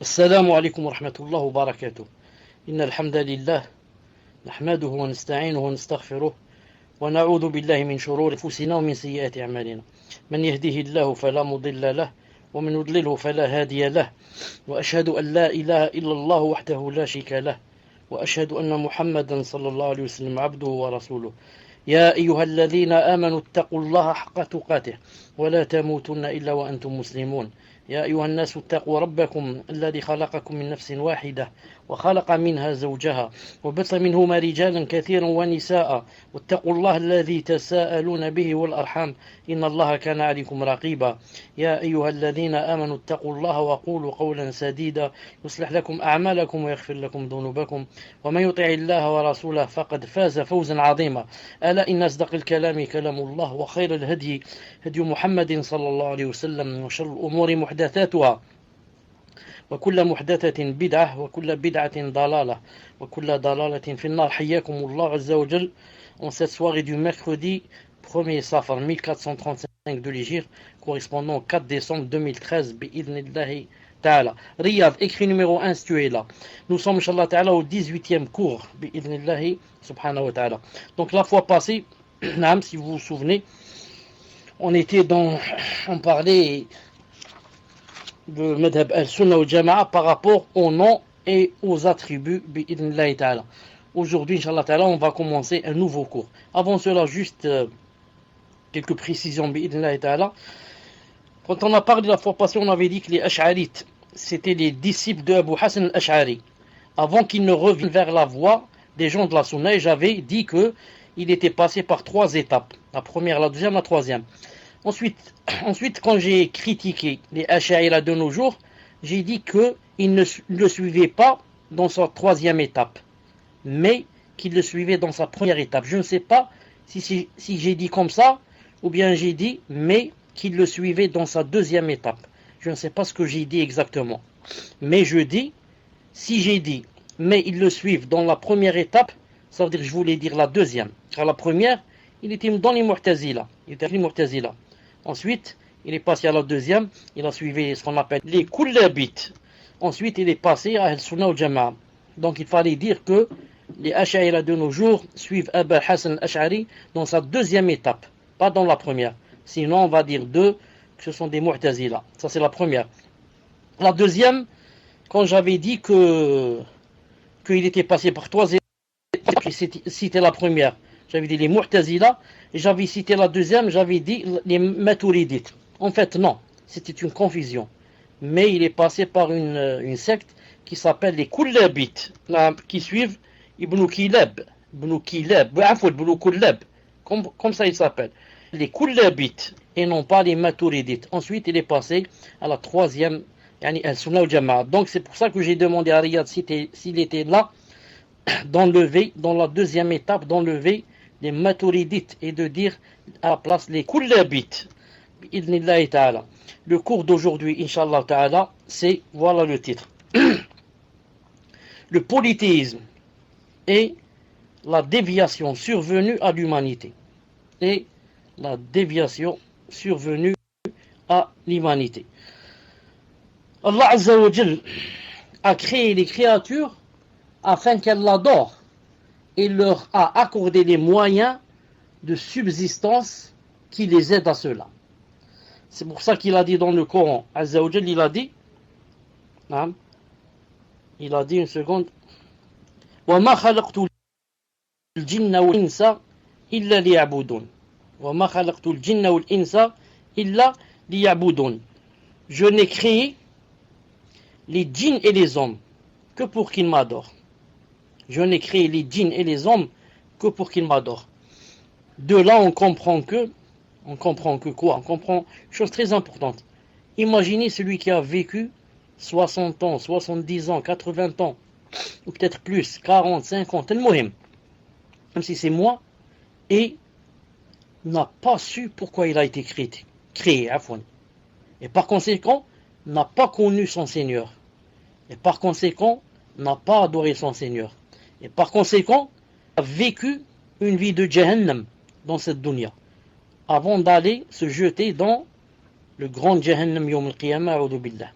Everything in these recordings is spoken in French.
السلام عليكم ورحمة الله وبركاته. إن الحمد لله نحمده ونستعينه ونستغفره ونعوذ بالله من شرور أنفسنا ومن سيئات أعمالنا. من يهده الله فلا مضل له ومن يضلله فلا هادي له، وأشهد أن لا إله إلا الله وحده لا شريك له، وأشهد أن محمدا صلى الله عليه وسلم عبده ورسوله. يا أيها الذين آمنوا اتقوا الله حق تقاته ولا تموتن إلا وأنتم مسلمون. يا أيها الناس اتقوا ربكم الذي خلقكم من نفس واحدة وخلق منها زوجها وبث منهما رجالا كثيرا ونساء، واتقوا الله الذي تساءلون به والأرحام إن الله كان عليكم رقيبا. يا أيها الذين آمنوا اتقوا الله وقولوا قولا سديدا يصلح لكم أعمالكم ويغفر لكم ذنوبكم، ومن يطع الله ورسوله فقد فاز فوزا عظيما. ألا إن أصدق الكلام كلام الله، وخير الهدي هدي محمد صلى الله عليه وسلم، وشر الأمور محدثاتها، وكل محدثة بدعة، وكل بدعة ضلالة، وكل ضلالة في النار. حياكم الله عز وجل en cette soirée du mercredi 1er Safar 1435 de l'Hégire, correspondant au 4 décembre 2013, bi'idhnillahi ta'ala. Riyad, écrit numéro 1, si tu es là. Nous sommes, Inch'Allah ta'ala, au 18e cours, bi'idhnillahi subhanahu wa ta'ala. Donc la fois passée, si vous vous souvenez, on parlait de Madhab al-Sunnah al-Jama'a par rapport aux noms et aux attributs, bi'idhnillahi ta'ala. Aujourd'hui, Inch'Allah ta'ala, on va commencer un nouveau cours. Avant cela, juste quelques précisions, bi'idhnillahi ta'ala. Quand on a parlé la fois passée, on avait dit que les Ash'arites, c'était les disciples de Abu Hassan al-Ash'ari. Avant qu'ils ne reviennent vers la voie des gens de la Sunna, et j'avais dit qu'il était passé par 3 étapes. La première, la deuxième, la troisième. Ensuite, quand j'ai critiqué les Ash'ari de nos jours, j'ai dit qu'ils ne le suivaient pas dans sa 3e étape, mais qu'il le suivait dans sa première étape. Je ne sais pas si j'ai dit comme ça, ou bien j'ai dit, mais qu'il le suivait dans sa 2e étape. Je ne sais pas ce que j'ai dit exactement. Mais je dis, si j'ai dit, mais ils le suivent dans la première étape, ça veut dire que je voulais dire la 2e. Car la première, il était dans les Mu'tazila. Ensuite, il est passé à la 2e, il a suivi ce qu'on appelle les Kullabites. Ensuite, il est passé à Al-Sunnah al-Jama'a. Donc, il fallait dire que les Ash'ari de nos jours suivent Abu Hassan al-Ash'ari dans sa 2e étape, pas dans la première. Sinon, on va dire que ce sont des Mu'tazila. Ça, c'est la première. La 2e, quand j'avais dit qu'il était passé par 3 étapes, j'ai cité la première. J'avais dit les Mu'tazila, et j'avais cité la 2e, j'avavais dit les Maturidites. En fait, non, c'était une confusion. Mais il est passé par une secte qui s'appelle les Kullabites, qui suivent Ibn Kilab, comme ça il s'appelle. Les Kullabites, et non pas les Maturidites. Ensuite, il est passé à la 3e, Al-Sunnah al-Jama'a. Donc, c'est pour ça que j'ai demandé à Riyad s'il était là, d'enlever, dans la 2e étape, d'enlever les Maturidites et de dire à la place les Kullabites. Bi'idhnillahi ta'ala. Le cours d'aujourd'hui, Inch'Allah ta'ala, c'est, voilà le titre. Le polythéisme et la déviation survenue à l'humanité. Et la déviation survenue à l'humanité. Allah Azza wa Jal a créé les créatures afin qu'elles l'adorent et leur a accordé les moyens de subsistance qui les aident à cela. C'est pour ça qu'il a dit dans le Coran, Azza wa Jal, il a dit une seconde, وَمَا خَلَقْتُ الْجِنَّ وَالْإِنسَ إِلَّا لِيَعْبُدُونَ وَمَا خَلَقْتُ الْجِنَّ وَالْإِنسَ إِلَّا لِيَعْبُدُونَ. Je n'ai créé les djinns et les hommes que pour qu'ils m'adorent. Je n'ai créé les djinns et les hommes que pour qu'ils m'adorent. De là, on comprend quoi? On comprend une chose très importante. Imaginez celui qui a vécu 60 ans, 70 ans, 80 ans, ou peut-être plus, 40, 50, même si c'est moi, et n'a pas su pourquoi il a été créé. Et par conséquent, n'a pas connu son Seigneur. Et par conséquent, n'a pas adoré son Seigneur. Et par conséquent, a vécu une vie de Jahannam dans cette dunya, avant d'aller se jeter dans le grand Jahannam Yawm al-Qiyamah, a'udhu billah.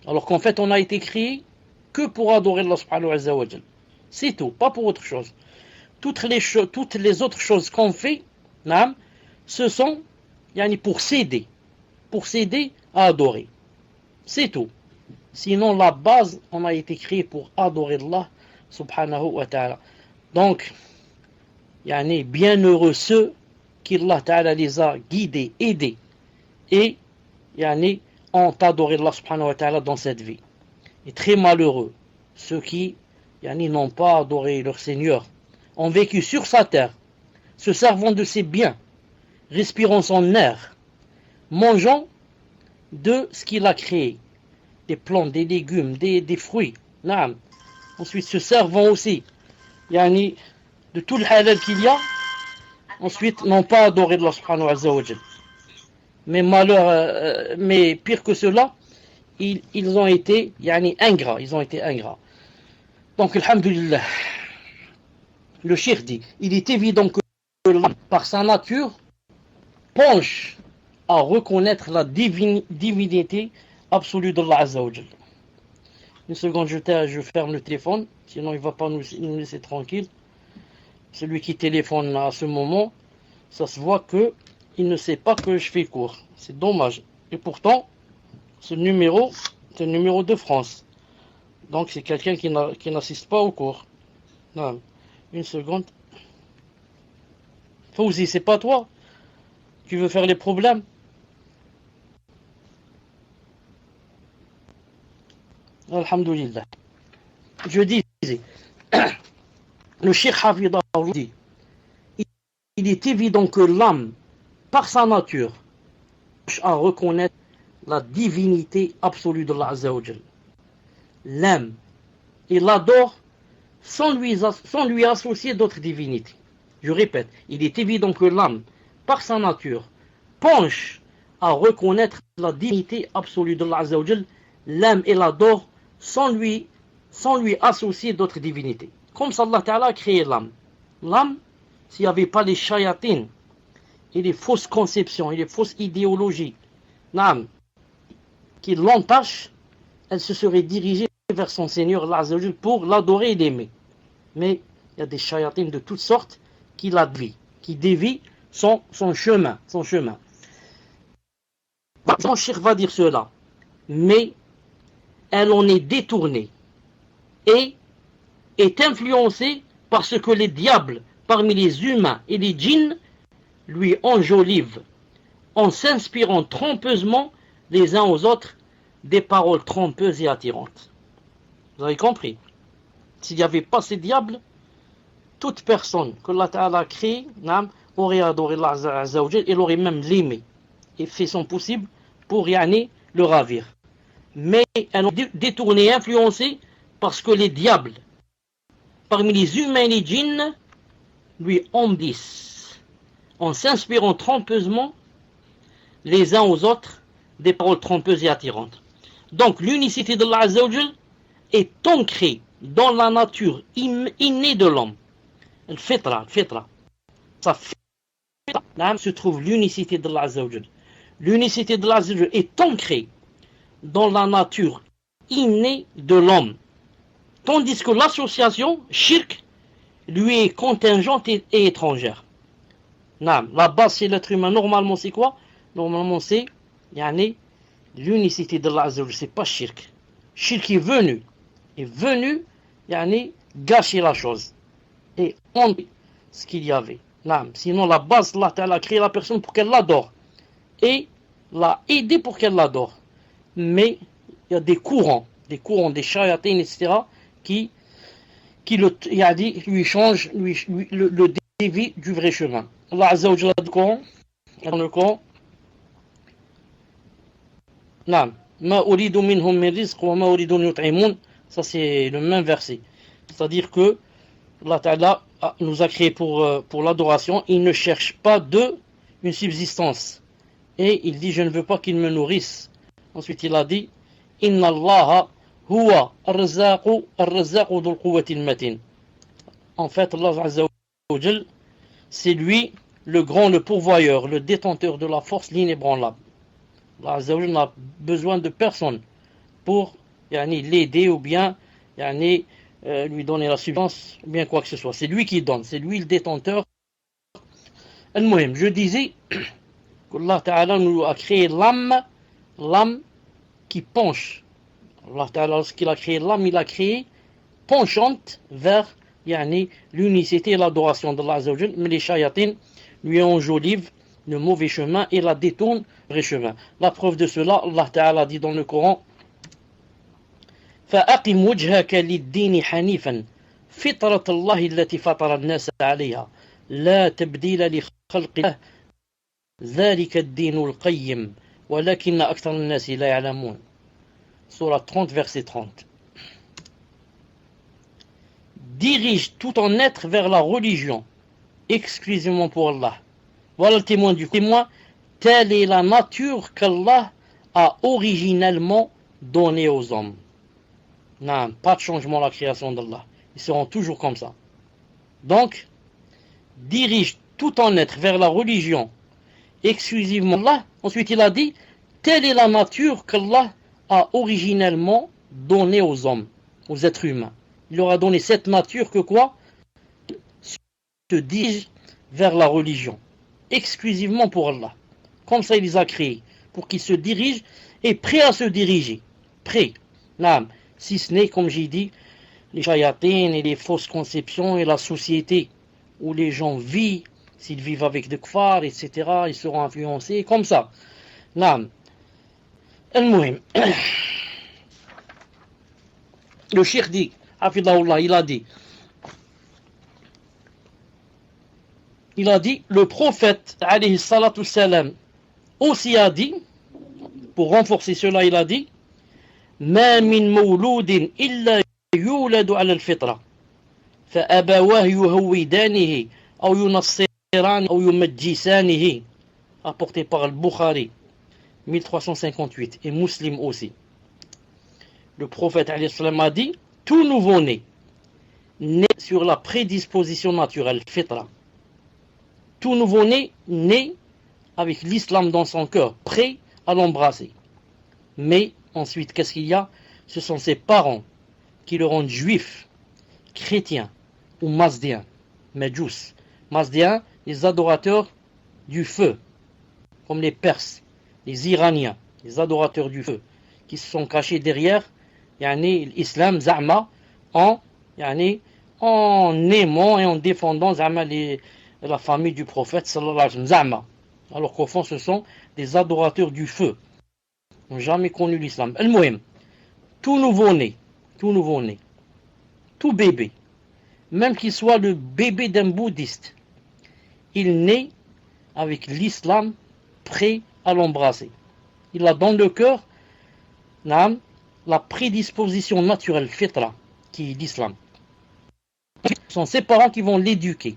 Alors qu'en fait, on a été créé que pour adorer Allah subhanahu wa ta'ala. C'est tout, pas pour autre chose. Toutes les autres choses qu'on fait, ce sont pour s'aider à adorer. C'est tout. Sinon, la base, on a été créé pour adorer Allah subhanahu wa ta'ala. Donc, bienheureux ceux qui Allah ta'ala les a guidés, aidés et ont adoré Allah subhanahu wa ta'ala dans cette vie. Et très malheureux ceux qui n'ont pas adoré leur Seigneur, ont vécu sur sa terre, se servant de ses biens, respirant son air, mangeant de ce qu'il a créé, des plantes, des légumes, des fruits. Ensuite, se servant aussi de tout le halal qu'il y a. Ensuite, n'ont pas adoré Allah subhanahu wa ta'ala. Mais pire que cela, ils ont été ingrats. Ils ont été ingrats. Donc, alhamdulillah, le cheikh dit, il est évident que l'homme, par sa nature, penche à reconnaître la divinité absolue d'Allah Azza wa Jal. Une seconde, je ferme le téléphone, sinon il ne va pas nous laisser tranquille. Celui qui téléphone à ce moment, ça se voit qu'il ne sait pas que je fais cours. C'est dommage. Et pourtant, ce numéro, c'est le numéro de France. Donc c'est quelqu'un qui n'assiste pas au cours. Non. Une seconde. Fawzi, c'est pas toi? Tu veux faire les problèmes? Alhamdulillah. Je disais, le Cheikh Hafidh dit, il est évident que l'âme, par sa nature, cherche à reconnaître la divinité absolue de Allah Azza wa Jal. L'âme, il l'adore sans lui associer d'autres divinités. Je répète, il est évident que l'âme, par sa nature, penche à reconnaître la divinité absolue de Allah Azza wa Jal. L'âme, il l'adore sans lui associer d'autres divinités. Comme ça, Allah Ta'ala a créé l'âme. L'âme, s'il n'y avait pas les shayatines et les fausses conceptions et les fausses idéologies qui l'entachent, elle se serait dirigée vers son Seigneur Allah Azza wa Jal pour l'adorer et l'aimer. Mais il y a des shayatines de toutes sortes qui la dévient, qui dévient son chemin. Son cheikh va dire cela, mais elle en est détournée et est influencée par ce que les diables parmi les humains et les djinns lui enjolivent en s'inspirant trompeusement les uns aux autres des paroles trompeuses et attirantes. Vous avez compris? S'il n'y avait pas ces diables, toute personne que Allah Ta'ala a créée aurait adoré Allah Azza wa Jal et l'aurait même l'aimé et fait son possible pour le ravir. Mais elles ont détourné et influencé parce que les diables, parmi les humains et les djinns, lui ondissent, en s'inspirant trompeusement les uns aux autres des paroles trompeuses et attirantes. Donc l'unicité de Allah Azza wa Jal est ancrée dans la nature innée de l'homme. Le fitra. Sa fitra, se trouve l'unicité de Allah Azza wa Jal. L'unicité de Allah Azza wa Jal est ancrée dans la nature innée de l'homme. Tandis que l'association, shirk, lui est contingente et étrangère. La base c'est l'être humain. Normalement c'est quoi? Normalement c'est l'unicité de Allah Azza wa Jal. C'est pas shirk. Shirk est venu gâcher la chose et enlever ce qu'il y avait. Sinon la base, Allah Ta'ala a créé la personne pour qu'elle l'adore et l'a aidé pour qu'elle l'adore. Mais il y a des courants, des shayatines, etc., qui lui changent, le dévient du vrai chemin. Allah Azza wa Jalla dans le Coran, ma uridu minhum min rizq wa ma uridu an yut'imun, ça c'est le même verset. C'est-à-dire que Allah Ta'ala nous a créé pour l'adoration, il ne cherche pas une subsistance. Et il dit, je ne veux pas qu'il me nourrisse. Ensuite, il a dit, Inna Allaha huwa ar-razzaqu dhul quwwati al-matin. En fait, Allah Azza wa Jal, c'est lui le grand, le pourvoyeur, le détenteur de la force l'inébranlable. Allah Azza wa Jal n'a besoin de personne pour l'aider ou bien lui donner la substance ou bien quoi que ce soit. C'est lui qui donne, c'est lui le détenteur. Al-Muhim, je disais qu'Allah Ta'ala nous a créé l'âme qui penche. Allah Ta'ala, lorsqu'il a créé l'âme, il a créé penchante vers l'unicité et l'adoration d'Allah Azza wa Jal, mais les shayatines lui enjolivent le mauvais chemin et la détournent le vrai chemin. La preuve de cela, Allah Ta'ala dit dans le Coran: فأقم وجهك للدين حنيفا فطرة الله التي فطر الناس عليها لا تبديل لخلق الله ذلك الدين القيم ولكن أكثر الناس لا يعلمون. Surah 30, verset 30. Dirige tout ton être vers la religion, exclusivement pour Allah. Voilà le témoin du témoin. Telle est la nature qu'Allah a originellement donnée aux hommes. Non, pas de changement à la création d'Allah. Ils seront toujours comme ça. Donc, dirige tout ton être vers la religion, exclusivement Allah. Ensuite, il a dit, telle est la nature qu'Allah a originellement donnée aux hommes, aux êtres humains. Il leur a donné cette nature que quoi? Se dirige vers la religion, exclusivement pour Allah. Comme ça, il les a créés, pour qu'ils se dirigent et prêts à se diriger. Prêts. Non, si ce n'est, comme j'ai dit, les shayatines et les fausses conceptions et la société où les gens vivent, s'ils vivent avec des kuffars, etc., ils seront influencés comme ça. Non. Al-Muhim. Le cheikh dit, Hafidahullah, il a dit, le prophète, alayhi salatu salam, aussi a dit, pour renforcer cela, il a dit, ما من مولود إلا يولد على الفطرة فأبواه يهودانه أو ينصرانه أو يمجسانه, apporté par Al-Bukhari 1358 et Muslim aussi. Le prophète alayhi salam a dit, tout nouveau-né né sur la prédisposition naturelle, fitra. Tout nouveau-né né avec l'islam dans son cœur, prêt à l'embrasser. Mais ensuite, qu'est-ce qu'il y a? Ce sont ses parents qui le rendent juif, chrétien ou mazdéen, Medjous. Mazdéens, les adorateurs du feu, comme les Perses, les Iraniens, les adorateurs du feu, qui se sont cachés derrière l'islam, za'ma, en aimant et en défendant la famille du prophète sallallahu alayhi wa sallam, za'ma. Alors qu'au fond, ce sont des adorateurs du feu. Ils n'ont jamais connu l'islam. Al-Muhim, tout nouveau-né, tout bébé, même qu'il soit le bébé d'un bouddhiste, il naît avec l'islam prêt à l'embrasser. Il a dans le cœur la prédisposition naturelle, fitra, qui est l'islam. Ce sont ses parents qui vont l'éduquer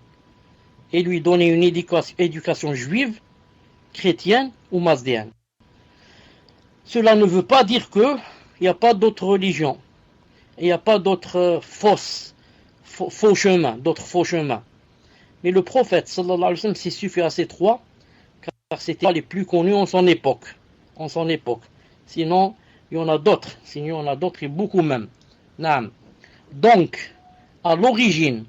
et lui donner une éducation juive, chrétienne ou mazdéenne. Cela ne veut pas dire qu'il n'y a pas d'autres religions, il n'y a pas d'autres faux chemins, Mais le prophète, sallallahu alayhi wa sallam, s'est suffi à ces trois, car c'était les plus connus en son époque. Sinon, il y en a d'autres, et beaucoup même. Donc, à l'origine,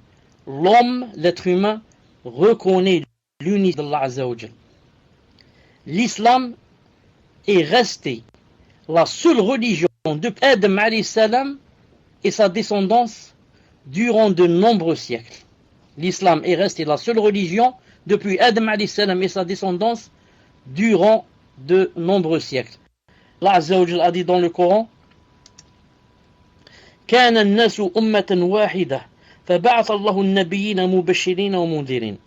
l'homme, l'être humain, reconnaît l'unité d'Allah Azza wa Jal. L'islam est resté la seule religion depuis Adam alayhi salam et sa descendance durant de nombreux siècles. L'islam est resté la seule religion depuis Adam alayhi salam et sa descendance durant de nombreux siècles. Allah Azza wa Jal a dit dans le Coran: كان الناس أمة واحدة فبعث الله النبيين مبشرين ومنذرين.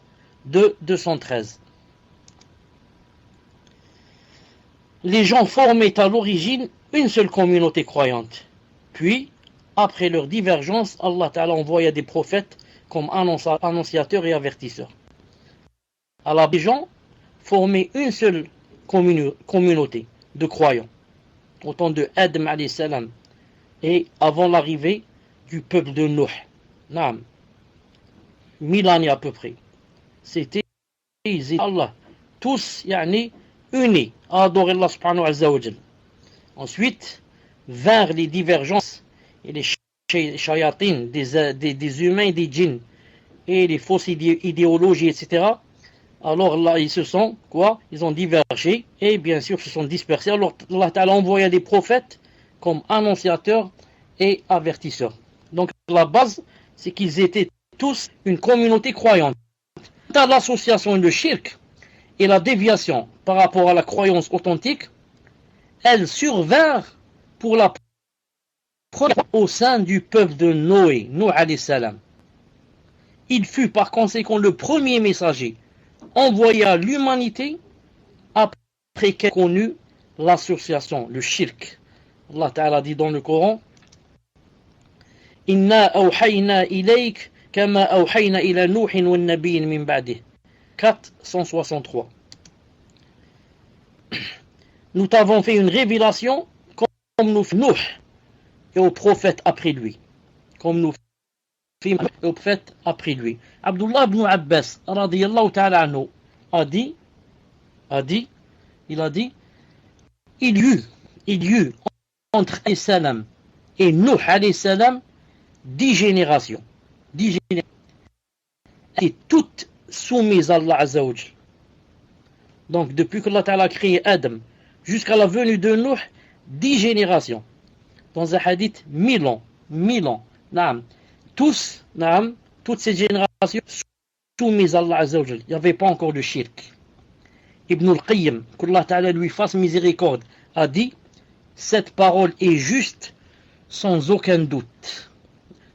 213. Les gens formaient à l'origine une seule communauté croyante. Puis, après leur divergence, Allah Ta'ala envoya des prophètes comme annonciateurs et avertisseurs. Alors, les gens formaient une seule communauté de croyants, au temps de Adam alayhi salam, et avant l'arrivée du peuple de Nuh. 1000 années à peu près. C'était Allah, tous unis à adorer Allah subhanahu wa ta'ala. Ensuite, vers les divergences et les shayatines des humains et des djinns et les fausses idéologies, etc., alors là, ils se sont, quoi? Ils ont divergé et bien sûr se sont dispersés. Alors Allah Ta'ala envoya des prophètes comme annonciateurs et avertisseurs. Donc la base, c'est qu'ils étaient tous une communauté croyante. Dans l'association et le shirk et la déviation par rapport à la croyance authentique, elles survinrent pour la première fois au sein du peuple de Noé, Nuh alayhi salam. Il fut par conséquent le premier messager envoyé à l'humanité après qu'elle connut l'association, le shirk. Allah Ta'ala dit dans le Coran: Inna awhayna ilayk kama awhayna ila Nuhin wa nabiyyin min ba'dih. 463. Nous t'avons fait une révélation comme nous faisons Nuh et aux prophètes après lui. Comme nous faisons aux prophètes après lui. Abdullah ibn Abbas radiyallahu ta'ala anhu a dit, il y eut entre salam et Nuh alayhi salam 10 générations. 10 générations. Et toutes soumises à Allah Azza wa Jal. Donc depuis que Allah Ta'ala a créé Adam jusqu'à la venue de Nuh, 10 générations. Dans un hadith, 1000 ans. 1000 ans. Naam. Tous, naam, toutes ces générations soumises à Allah Azza wa Jal. Il n'y avait pas encore de shirk. Ibn al-Qayyim, qu'Allah Ta'ala lui fasse miséricorde, a dit: cette parole est juste sans aucun doute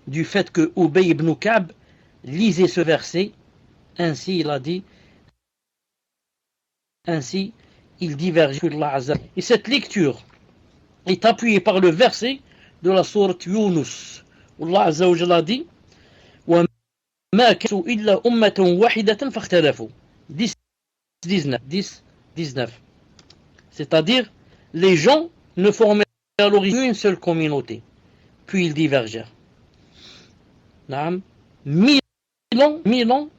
du fait que Ubay ibn Ka'b lisait ce verset. Ainsi il a dit, ainsi il diverge sur Allah Azza. Et cette lecture est appuyée par le verset de la sourate Yunus. Allah Azza wa Jalla dit: wa ma kanu illa ummatan wahidatan fakhtalafu. 19. C'est-à-dire, les gens ne formaient à l'origine une seule communauté, puis ils divergèrent. 1000 ans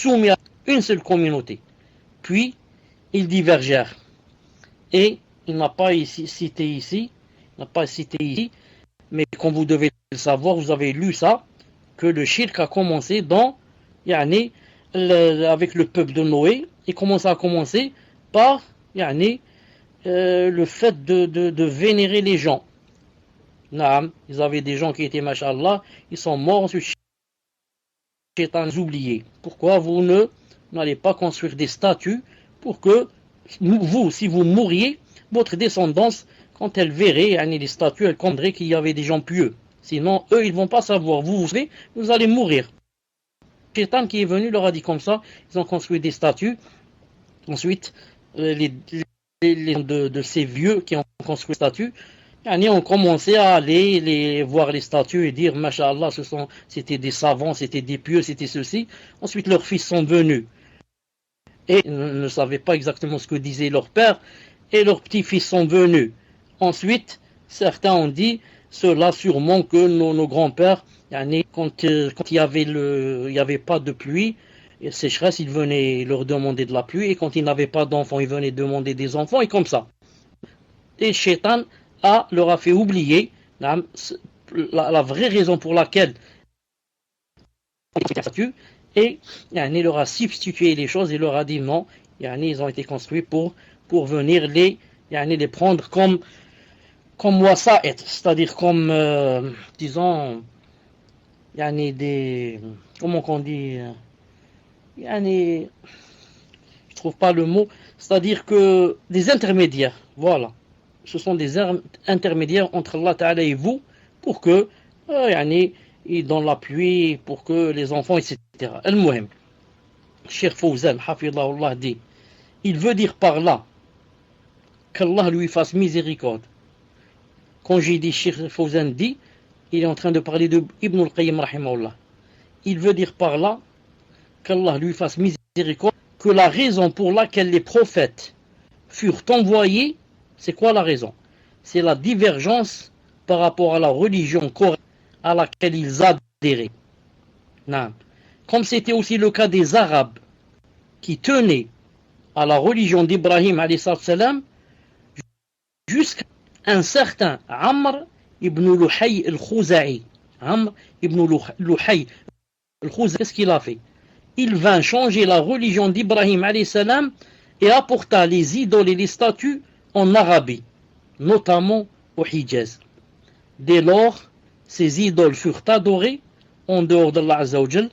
soumis à une seule communauté, puis ils divergèrent. Et il n'a pas cité ici, mais comme vous devez le savoir, vous avez lu ça, que le shirk a commencé dans, avec le peuple de Noé, et comment ça a commencé? Par, le fait de vénérer les gens. Ils avaient des gens qui étaient, mashallah, ils sont morts, ensuite Shaitan les oubliés. Pourquoi vous n'allez pas construire des statues pour que vous, si vous mouriez, votre descendance, quand elle verrait les statues, elle comprendrait qu'il y avait des gens pieux. Sinon, eux, ils ne vont pas savoir. Vous allez mourir. Shaitan qui est venu leur a dit comme ça, ils ont construit des statues. Ensuite, les de ces vieux qui ont construit des statues, ont commencé à aller voir les statues et dire, Masha'Allah, c'était des savants, c'était des pieux, c'était ceci. Ensuite, leurs fils sont venus et ne savaient pas exactement ce que disait leur père, et leurs petits-fils sont venus. Ensuite, certains ont dit, cela sûrement que nos grands-pères, quand il n'y avait pas de pluie, et sécheresse, ils venaient leur demander de la pluie, et quand ils n'avaient pas d'enfants, ils venaient demander des enfants, et comme ça. Et Shaitan leur a fait oublier la vraie raison pour laquelle et il leur a substitué les choses et leur a dit non, ils ont été construits pour venir les prendre comme wasa'it, c'est-à-dire comme disons des, comment qu'on dit, je trouve pas le mot, c'est-à-dire que des intermédiaires, voilà. Ce sont des intermédiaires entre Allah Ta'ala et vous pour que, dans la pluie, pour que les enfants, etc. Al-Muhim, Cheikh Fawzan, Hafidahullah, dit, il veut dire par là qu'Allah lui fasse miséricorde. Quand j'ai dit Cheikh Fawzan dit, il est en train de parler de Ibn al-Qayyim, rahimahullah. Il veut dire par là qu'Allah lui fasse miséricorde, que la raison pour laquelle les prophètes furent envoyés, c'est quoi la raison? C'est la divergence par rapport à la religion correcte à laquelle ils adhéraient. Non. Comme c'était aussi le cas des Arabes qui tenaient à la religion d'Ibrahim alayhi salam jusqu'à un certain Amr ibn Luhay al-Khouza'i. Amr ibn Luhay al-Khouza'i, qu'est-ce qu'il a fait? Il vint changer la religion d'Ibrahim alayhi salam et apporta les idoles et les statues en Arabie, notamment au Hijaz. Dès lors, ces idoles furent adorées en dehors d'Allah Azza wa Jal,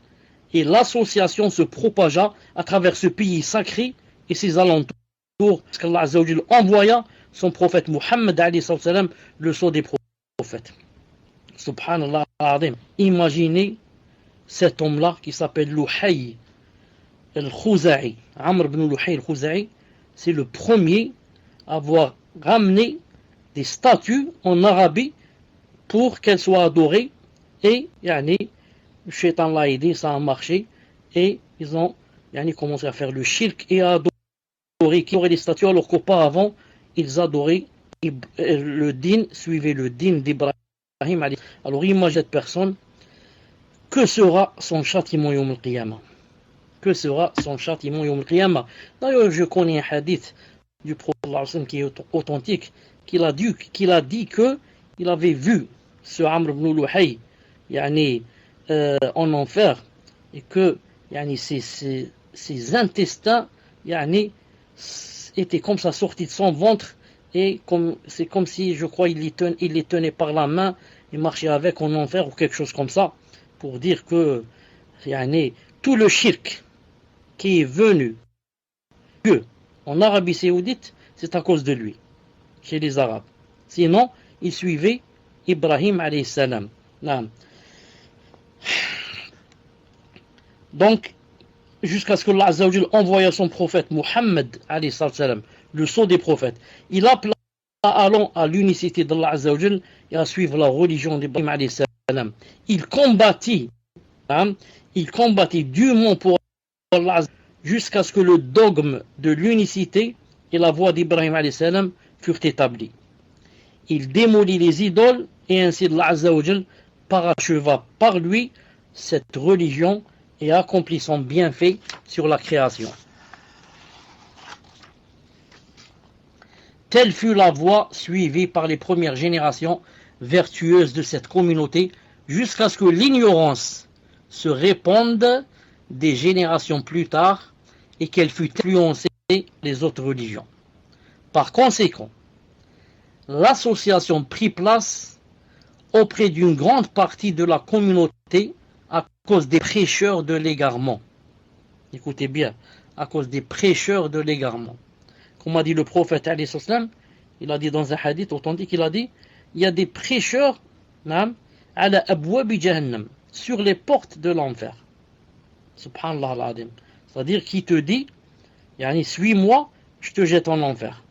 et l'association se propagea à travers ce pays sacré et ses alentours, parce qu'Allah Azza wa Jal envoya son prophète Muhammad alayhi salam, le sceau des prophètes. Subhanallah al-Azim. Imaginez cet homme-là qui s'appelle Luhay al-Khouza'i. Amr ibn Luhay al-Khouza'i, c'est le premier à avoir ramené des statues en Arabie pour qu'elles soient adorées. Et le shaitan l'a aidé, ça a marché. Et ils ont commencé à faire le shirk et à adorer les statues, alors qu'auparavant, ils adoraient le din, suivaient le din d'Ibrahim. Alors imagine cette personne, que sera son châtiment Yawm al-Qiyamah? Que sera son châtiment Yawm al-Qiyamah? D'ailleurs, je connais un hadith du prophète qui est authentique, qu'il a dit qu'il avait vu ce Amr ibn Luhay en enfer, et que ses intestins étaient comme ça sortis de son ventre, et c'est comme si, je crois, il les tenait par la main et marchait avec en enfer ou quelque chose comme ça, pour dire que tout le shirk qui est venu en Arabie Saoudite, c'est à cause de lui, chez les Arabes. Sinon, ils suivaient Ibrahim alayhi salam. Donc, jusqu'à ce que Allah Azza wa Jal envoya son prophète Muhammad alayhi salam, le sceau des prophètes. Il appela allant à l'unicité d'Allah Azza wa Jal et à suivre la religion d'Ibrahim alayhi salam. Il combattit durement pour Allah jusqu'à ce que le dogme de l'unicité et la voie d'Ibrahim alayhi salam furent établis. Il démolit les idoles et ainsi Allah Azza wa Jal paracheva par lui cette religion et accomplit son bienfait sur la création. Telle fut la voie suivie par les premières générations vertueuses de cette communauté jusqu'à ce que l'ignorance se répande des générations plus tard et qu'elle fût influencée par les autres religions. Par conséquent, l'association prit place auprès d'une grande partie de la communauté à cause des prêcheurs de l'égarement. Écoutez bien, à cause des prêcheurs de l'égarement. Comme a dit le prophète alayhi salam, il a dit dans un hadith authentique, il a dit, il y a des prêcheurs ala abwabi jahannam, sur les portes de l'enfer. Subhanallah al-Adim. C'est-à-dire qui te dit, suis-moi, je te jette en enfer.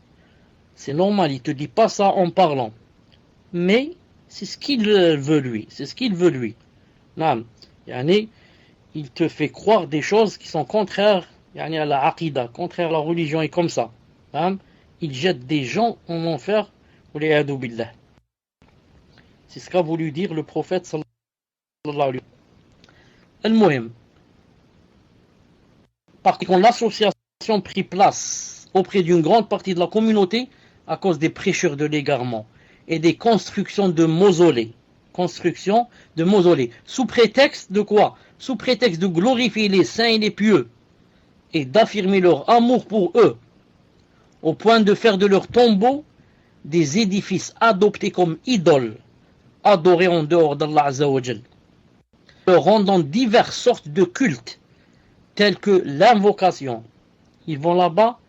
C'est normal, il ne te dit pas ça en parlant. Mais c'est ce qu'il veut lui. C'est ce qu'il veut lui. Il te fait croire des choses qui sont contraires à la aqidah, contraires à la religion, et comme ça. Il jette des gens en enfer. C'est ce qu'a voulu dire le prophète sallallahu alayhi wa sallam. Al-Muhim. Par contre, l'association prit place auprès d'une grande partie de la communauté à cause des prêcheurs de l'égarement et des constructions de mausolées. Sous prétexte de quoi? Sous prétexte de glorifier les saints et les pieux et d'affirmer leur amour pour eux, au point de faire de leurs tombeaux des édifices adoptés comme idoles, adorés en dehors d'Allah Azza wa Jal, leur rendant diverses sortes de cultes, tels que l'invocation. Ils vont là-bas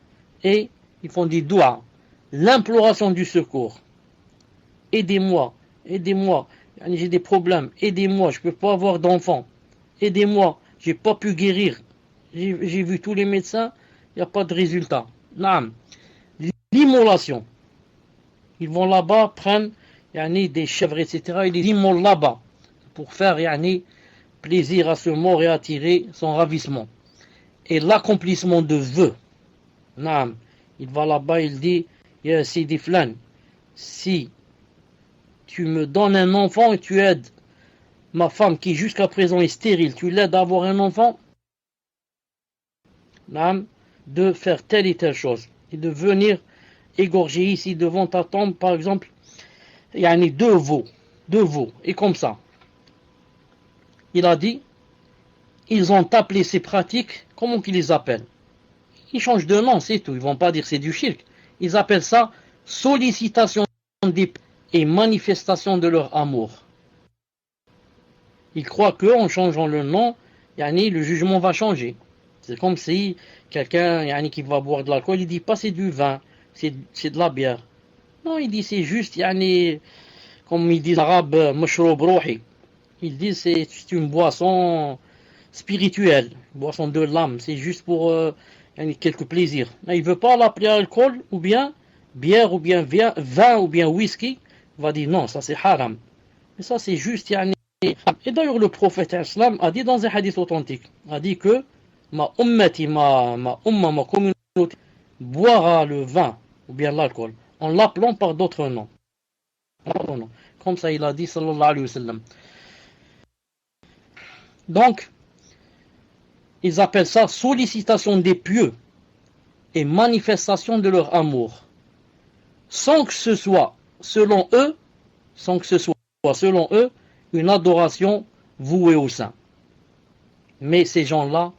et ils font des doigts, l'imploration du secours. Aidez-moi, j'ai des problèmes, aidez-moi, je ne peux pas avoir d'enfant, aidez-moi, j'ai pas pu guérir, j'ai vu tous les médecins, il n'y a pas de résultat. L'immolation. Ils vont là-bas, prennent des chèvres, etc. et les immolent là-bas pour faire plaisir à ce mort et attirer son ravissement. Et l'accomplissement de vœux. Il va là-bas, il dit, ya Sidi Flan, si tu me donnes un enfant et tu aides ma femme qui jusqu'à présent est stérile, tu l'aides à avoir un enfant, de faire telle et telle chose, et de venir égorger ici devant ta tombe, par exemple, yani deux veaux, et comme ça. Il a dit, ils ont appelé ces pratiques, comment qu'ils les appellent? Ils changent de nom, c'est tout, ils vont pas dire c'est du shirk. Ils appellent ça sollicitation des et manifestation de leur amour. Ils croient qu'en changeant le nom, yani, le jugement va changer. C'est comme si quelqu'un yani, qui va boire de l'alcool, il dit pas c'est du vin, c'est de la bière. Non, il dit c'est juste, yani, comme ils disent en arabe, mashroub rouhi. Ils disent c'est une boisson spirituelle, une boisson de l'âme, c'est juste pour yani, quelques plaisirs. Mais il ne veut pas l'appeler alcool, ou bien bière, ou bien vin, ou bien whisky. Il va dire non, ça c'est haram. Mais ça c'est juste, yani. Et d'ailleurs le prophète islam a dit dans un hadith authentique, a dit que ma ummati, ma communauté boira le vin, ou bien l'alcool, en l'appelant par d'autres noms. Comme ça il a dit sallallahu alayhi wa sallam. Donc, ils appellent ça sollicitation des pieux et manifestation de leur amour. Sans que ce soit, selon eux, une adoration vouée au saint. Mais ces gens-là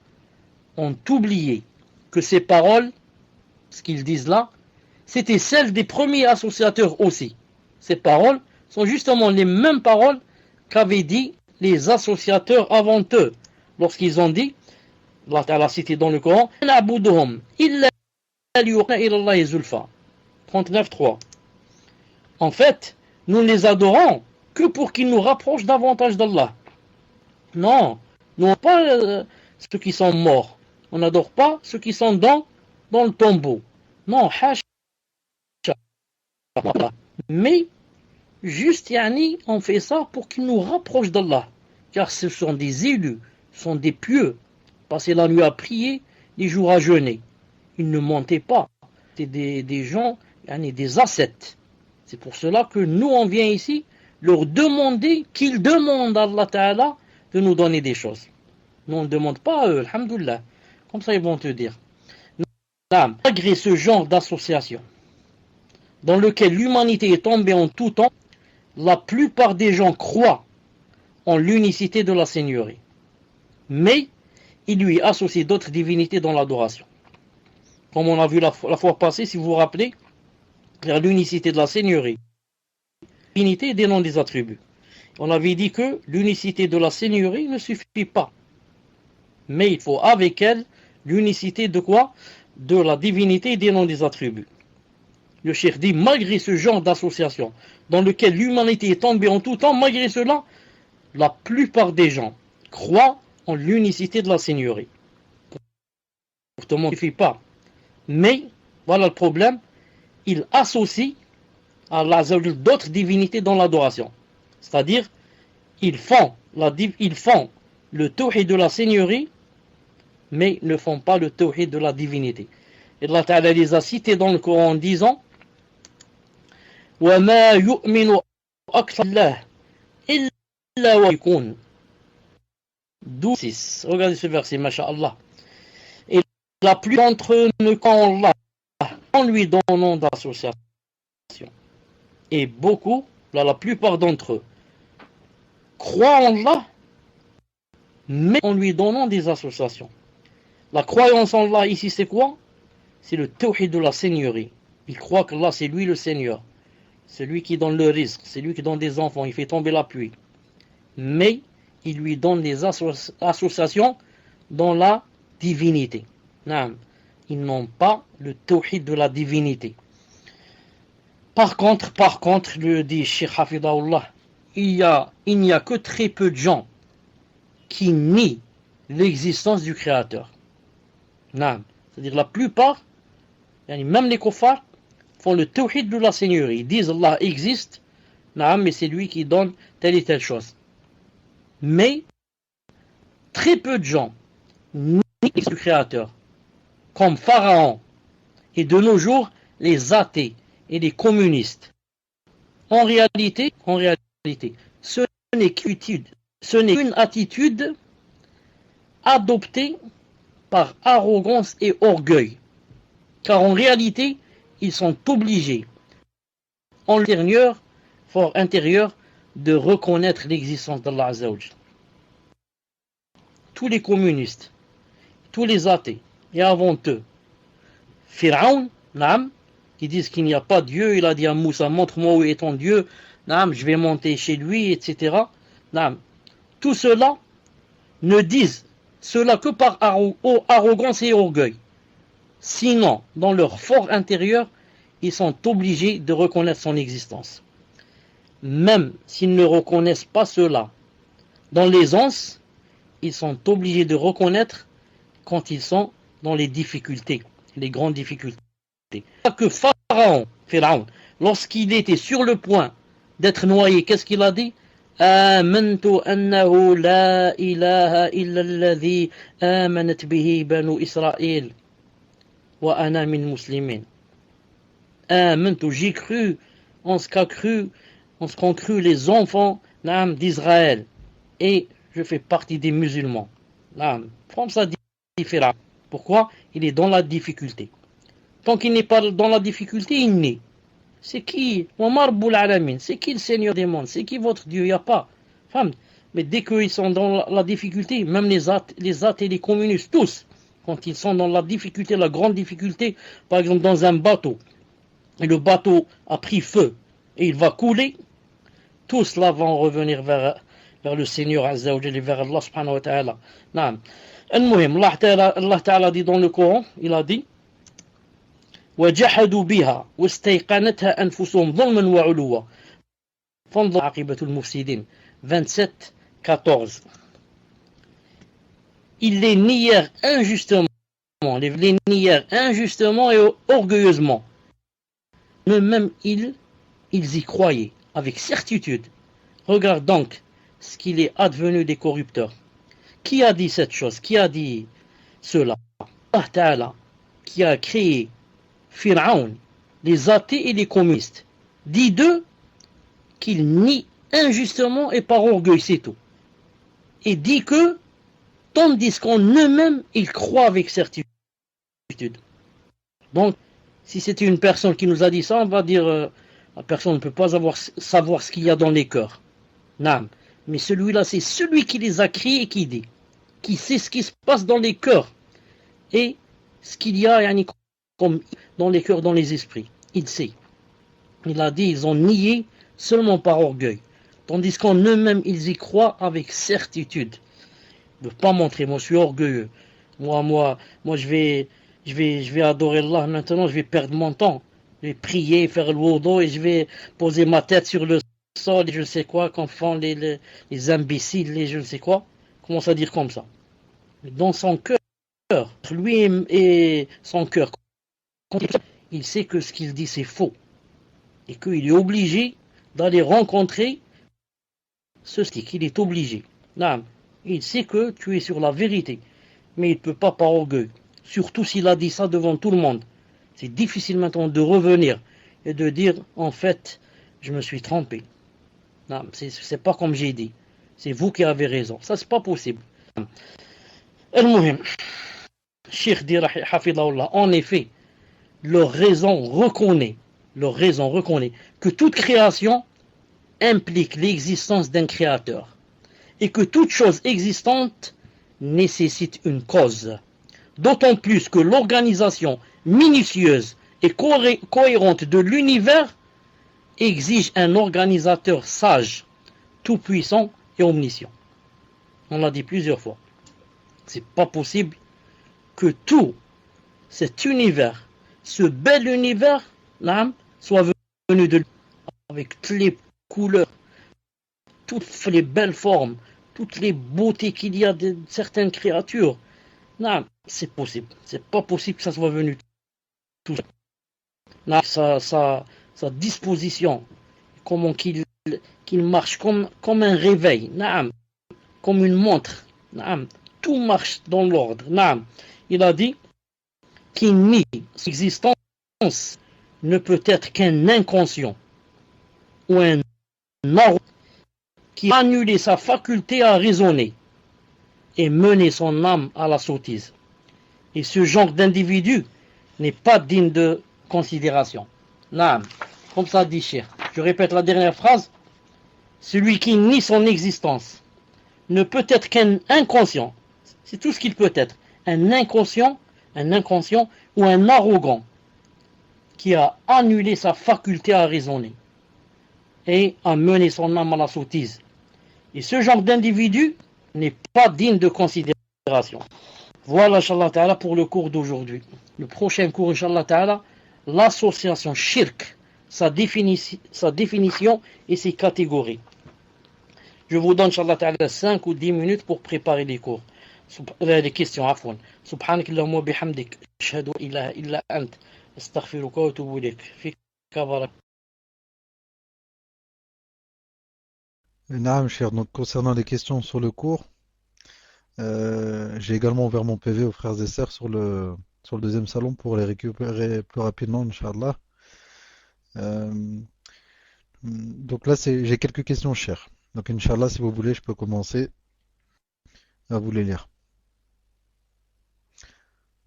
ont oublié que ces paroles, ce qu'ils disent là, c'était celles des premiers associateurs aussi. Ces paroles sont justement les mêmes paroles qu'avaient dit les associateurs avant eux, lorsqu'ils ont dit, Allah Ta'ala cité dans le Coran, 39.3. En fait, nous ne les adorons que pour qu'ils nous rapprochent davantage d'Allah. Non, non pas ceux qui sont morts. On n'adore pas ceux qui sont dans le tombeau. Non, hasha. Mais juste, yani, on fait ça pour qu'ils nous rapprochent d'Allah. Car ce sont des élus, ce sont des pieux. Passer la nuit à prier, les jours à jeûner. Ils ne mentaient pas. C'était des gens, yani, des ascètes. C'est pour cela que nous, on vient ici leur demander qu'ils demandent à Allah Ta'ala de nous donner des choses. Nous, on ne demande pas à eux, alhamdoulilah. Comme ça, ils vont te dire. Malgré ce genre d'association, dans lequel l'humanité est tombée en tout temps, la plupart des gens croient en l'unicité de la Seigneurie. Mais ils lui associent d'autres divinités dans l'adoration. Comme on a vu la fois passée, si vous vous rappelez, l'unicité de la Seigneurie. L'unité des noms des attributs. On avait dit que l'unicité de la Seigneurie ne suffit pas. Mais il faut avec elle l'unicité de quoi? De la divinité et des noms des attributs. Le cheikh dit, malgré ce genre d'association dans lequel l'humanité est tombée en tout temps, malgré cela, la plupart des gens croient en l'unicité de la Seigneurie. Pourtant, ça ne suffit pas. Mais, voilà le problème, ils associent à d'autres divinités dans l'adoration. C'est-à-dire, ils font le tawhid de la Seigneurie, mais ne font pas le tawhid de la divinité. Et Allah Ta'ala les a cités dans le Coran en disant وَمَا يُؤْمِنُ أَكْثَرُ اللَّهِ إِلَّا وَيْكُونَ 12:6. Regardez ce verset, masha'Allah. Et la plupart d'entre eux ne croient Allah en lui donnant d'association. Et beaucoup, la plupart d'entre eux, croient en Allah, mais en lui donnant des associations. La croyance en Allah ici, c'est quoi? C'est le tawhid de la Seigneurie. Ils croient qu'Allah, c'est lui le Seigneur. C'est lui qui donne le risque, c'est lui qui donne des enfants, il fait tomber la pluie. Mais il lui donne des associations dans la divinité. Non, ils n'ont pas le tawhid de la divinité. Par contre, le dit Cheikh Hafidahullah, il n'y a que très peu de gens qui nient l'existence du Créateur. Non, c'est-à-dire la plupart, même les kuffars, font le tawhid de la Seigneurie. Ils disent Allah existe, mais c'est lui qui donne telle et telle chose. Mais très peu de gens nient l'existence du Créateur, comme Pharaon et de nos jours les athées et les communistes. En réalité, ce n'est qu'une attitude adoptée par arrogance et orgueil. Car en réalité, ils sont obligés, en l'intérieur, fort intérieur de reconnaître l'existence d'Allah Azza wa Jal. Tous les communistes, tous les athées, et avant eux, Pharaon, naam, qui disent qu'il n'y a pas de Dieu, il a dit à Moussa, montre-moi où est ton Dieu, naam, je vais monter chez lui, etc. Naam. Tout cela ne disent cela que par arrogance et orgueil. Sinon, dans leur fort intérieur, ils sont obligés de reconnaître son existence. Même s'ils ne reconnaissent pas cela dans l'aisance, ils sont obligés de reconnaître quand ils sont dans les difficultés, les grandes difficultés. Que Pharaon, lorsqu'il était sur le point d'être noyé, qu'est-ce qu'il a dit? آمنت أنه لا إله إلا الذي آمنت به بنو إسرائيل وأنا من مسلمين. آمنت, j'ai cru en ce qu'ont cru les enfants d'Israël, et je fais partie des musulmans. Comme ça dit Pharaon. Pourquoi? Il est dans la difficulté. Tant qu'il n'est pas dans la difficulté, il n'est. C'est qui? C'est qui le Seigneur des mondes? C'est qui votre Dieu? Il n'y a pas. Mais dès qu'ils sont dans la difficulté, même les athées et les communistes, tous, quand ils sont dans la difficulté, la grande difficulté, par exemple dans un bateau, et le bateau a pris feu, et il va couler, tous là vont revenir vers le Seigneur Azza wa Jalla, vers Allah subhanahu wa ta'ala. Allah ta'ala dit dans le Coran, il a dit وجحدوا بها واستيقنتها أنفسهم ظلما وعلوا فانظر عاقبة المفسدين 27-14. Ils les nièrent injustement, et orgueilleusement. Mais même ils y croyaient avec certitude. Regarde donc ce qu'il est advenu des corrupteurs. Qui a dit cette chose? Qui a dit cela? Allah Ta'ala, qui a créé Pharaon, les athées et les communistes, dit d'eux qu'ils nient injustement et par orgueil, c'est tout. Et dit que, tandis qu'en eux-mêmes, ils croient avec certitude. Donc, si c'était une personne qui nous a dit ça, on va dire, la personne ne peut pas savoir ce qu'il y a dans les cœurs. Non. Mais celui-là, c'est celui qui les a créés et qui dit, qui sait ce qui se passe dans les cœurs et ce qu'il y a comme dans les cœurs, dans les esprits. Il sait. Il a dit, ils ont nié seulement par orgueil. Tandis qu'en eux-mêmes, ils y croient avec certitude. Ils ne veulent pas montrer, moi je suis orgueilleux. Moi je vais adorer Allah maintenant, je vais perdre mon temps. Je vais prier, faire le wudu et je vais poser ma tête sur le sol et je ne sais quoi, qu'en font les imbéciles, les je ne sais quoi. Commence à dire comme ça. Dans son cœur, lui et son cœur, il sait que ce qu'il dit c'est faux et qu'il est obligé d'aller rencontrer ce stick, il est obligé. Non, il sait que tu es sur la vérité, mais il ne peut pas par orgueil, surtout s'il a dit ça devant tout le monde. C'est difficile maintenant de revenir et de dire en fait je me suis trompé. Non, c'est pas comme j'ai dit, c'est vous qui avez raison, ça c'est pas possible. Al-Muhim, Cheikh dit hafidahullah, en effet, leur raison reconnaît que toute création implique l'existence d'un créateur et que toute chose existante nécessite une cause. D'autant plus que l'organisation minutieuse et cohérente de l'univers exige un organisateur sage, tout-puissant et omniscient. On l'a dit plusieurs fois. C'est pas possible que tout cet univers, ce bel univers, soit venu de lui, avec toutes les couleurs, toutes les belles formes, toutes les beautés qu'il y a de certaines créatures. Non, c'est possible. C'est pas possible que ça soit venu tout ça. Sa disposition, comment qu'il marche comme un réveil, comme une montre. Tout marche dans l'ordre. Il a dit qu'il nie son existence ne peut être qu'un inconscient ou un ordre qui a annulé sa faculté à raisonner et mené son âme à la sottise. Et ce genre d'individu n'est pas digne de considération. Comme ça dit Cheikh. Je répète la dernière phrase. Celui qui nie son existence ne peut être qu'un inconscient. C'est tout ce qu'il peut être. Un inconscient ou un arrogant qui a annulé sa faculté à raisonner et a mené son âme à la sottise. Et ce genre d'individu n'est pas digne de considération. Voilà, Inch'Allah Ta'ala, pour le cours d'aujourd'hui. Le prochain cours, Inch'Allah Ta'ala, l'association shirk, sa définition et ses catégories. Je vous donne, Inch'Allah Ta'ala, 5 ou 10 minutes pour préparer les cours. Les questions, afwan. Subhanak Allahumma bihamdik. Ashhadu ilaha illa ant. Astaghfiruka wa atubu ilayk. Fika barak. Naam, cher. Donc, concernant les questions sur le cours, j'ai également ouvert mon PV aux frères et sœurs sur le deuxième salon pour les récupérer plus rapidement, Inch'Allah. Euh, donc là, j'ai quelques questions, chères. Donc, Inch'Allah, si vous voulez, je peux commencer à vous les lire.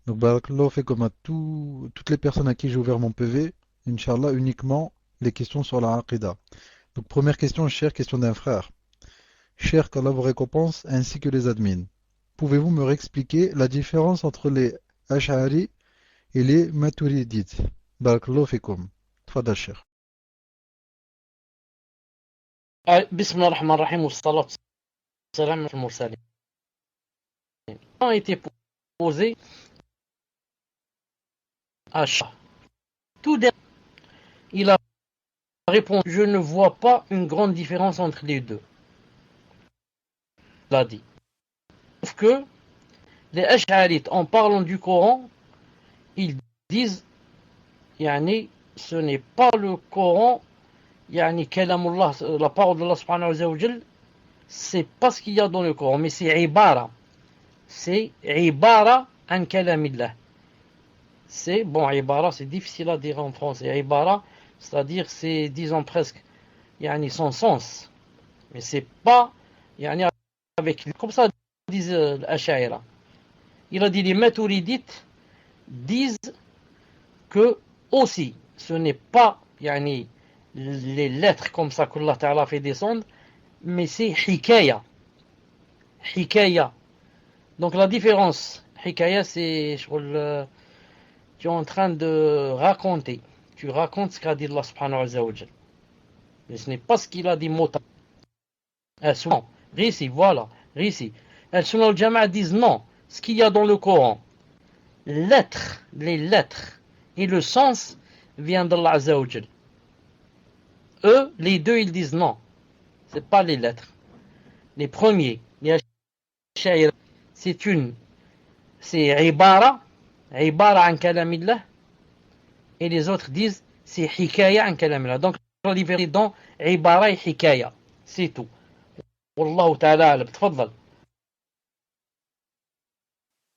Donc, Barakallahu fait comme à toutes les personnes à qui j'ai ouvert mon PV, Inch'Allah, uniquement les questions sur la Aqidah. Donc, première question, chère, question d'un frère. Cher qu'Allah vous récompense, ainsi que les admins. Pouvez-vous me réexpliquer la différence entre les Ash'ari et les Maturidites? Barakallahu fikum. Tfadal, cher. Bismillah ar-Rahman ar-Rahim. Wa salatu salam al-Mursalin. A été posé à Shah. Tout dernier, il a répondu, je ne vois pas une grande différence entre les deux. Il a dit. Sauf que les Ash'arites, en parlant du Coran, ils disent, yani, ce n'est pas le Coran, yani, kalamullah, la parole de Allah subhanahu wa ta'ala, c'est pas ce qu'il y a dans le Coran, mais c'est ibara. C'est ibara an kalamillah. C'est, bon, ibara, c'est difficile à dire en français. Ibara, c'est-à-dire, c'est, disons presque, yani, son sens. Mais c'est pas, yani, avec, comme ça disent l'Ash'aira. Il a dit, les Maturidites disent que aussi, ce n'est pas, yani, les lettres comme ça qu'Allah Ta'ala fait descendre, mais c'est hikaya. Hikaya. Donc la différence, hikaya, c'est, tu es en train de raconter. Tu racontes ce qu'a dit Allah subhanahu wa ta'ala. Mais ce n'est pas ce qu'il a dit mot. Souvent, récit, voilà, récit. Al-Sunnah al-Jama'a disent non. Ce qu'il y a dans le Coran, les lettres et le sens viennent d'Allah Azza wa Jal. Eux, les deux, ils disent non. C'est pas les lettres. Les premiers, les Ash'ari, c'est ibara an kalamillah, et les autres disent c'est hikaya an kalamillah. Donc la différence dans ibara et hikaya, c'est tout. Wallahu ta'ala alam. Tfaddal.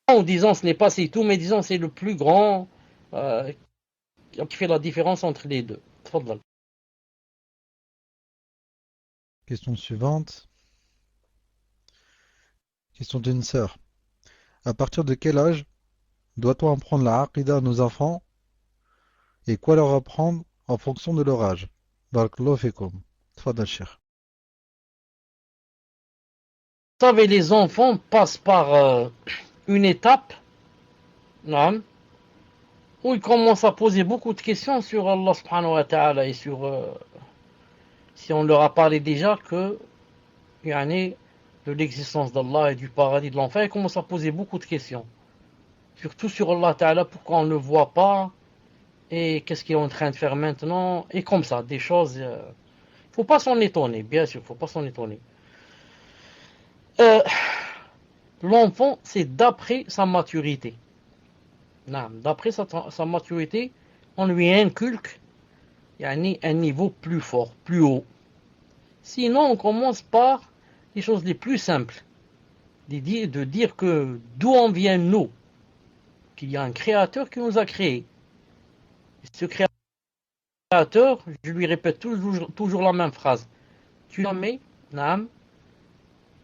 En disant ce n'est pas c'est tout, mais disons c'est le plus grand qui fait la différence entre les deux. Tfaddal. Question suivante. Question d'une sœur. À partir de quel âge doit-on apprendre la Aqidah à nos enfants et quoi leur apprendre en fonction de leur âge? Barakallahu fikum. Tfadal, cher. Vous savez, les enfants passent par une étape, non, où ils commencent à poser beaucoup de questions sur Allah subhanahu wa ta'ala et sur, si on leur a parlé déjà que, yani, de l'existence d'Allah et du paradis de l'enfer, ils commencent à poser beaucoup de questions. Surtout sur Allah ta'ala, pourquoi on ne le voit pas, et qu'est-ce qu'il est en train de faire maintenant, et comme ça, des choses, faut pas s'en étonner, bien sûr, faut pas s'en étonner. L'enfant, c'est d'après sa maturité. D'après sa maturité, on lui inculque un niveau plus fort, plus haut. Sinon, on commence par les choses les plus simples. De dire que d'où on vient nous, qu'il y a un créateur qui nous a créés. Ce créateur, je lui répète toujours la même phrase. Tu le mets,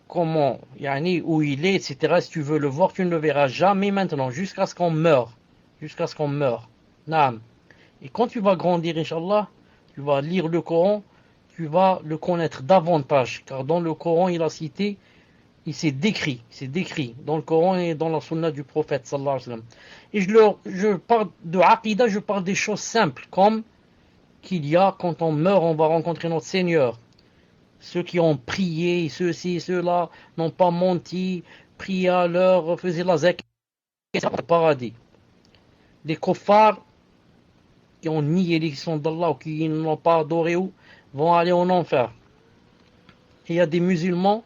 comment, où il est, etc. Si tu veux le voir, tu ne le verras jamais maintenant, jusqu'à ce qu'on meure. Jusqu'à ce qu'on meure. Et quand tu vas grandir, Inch'Allah, tu tu vas lire le Coran, tu vas le connaître davantage, car dans le Coran, il a cité, il s'est décrit dans le Coran et dans la sunna du prophète sallallahu alayhi wa sallam. Et je parle de aqidah, je parle des choses simples, comme qu'il y a, quand on meurt, on va rencontrer notre Seigneur. Ceux qui ont prié, ceux-ci, ceux-là, n'ont pas menti, prié à l'heure, faisaient la zakat, au paradis. Les kuffars qui ont nié l'existence d'Allah ou qui ne l'ont pas adoré vont aller en enfer. Et il y a des musulmans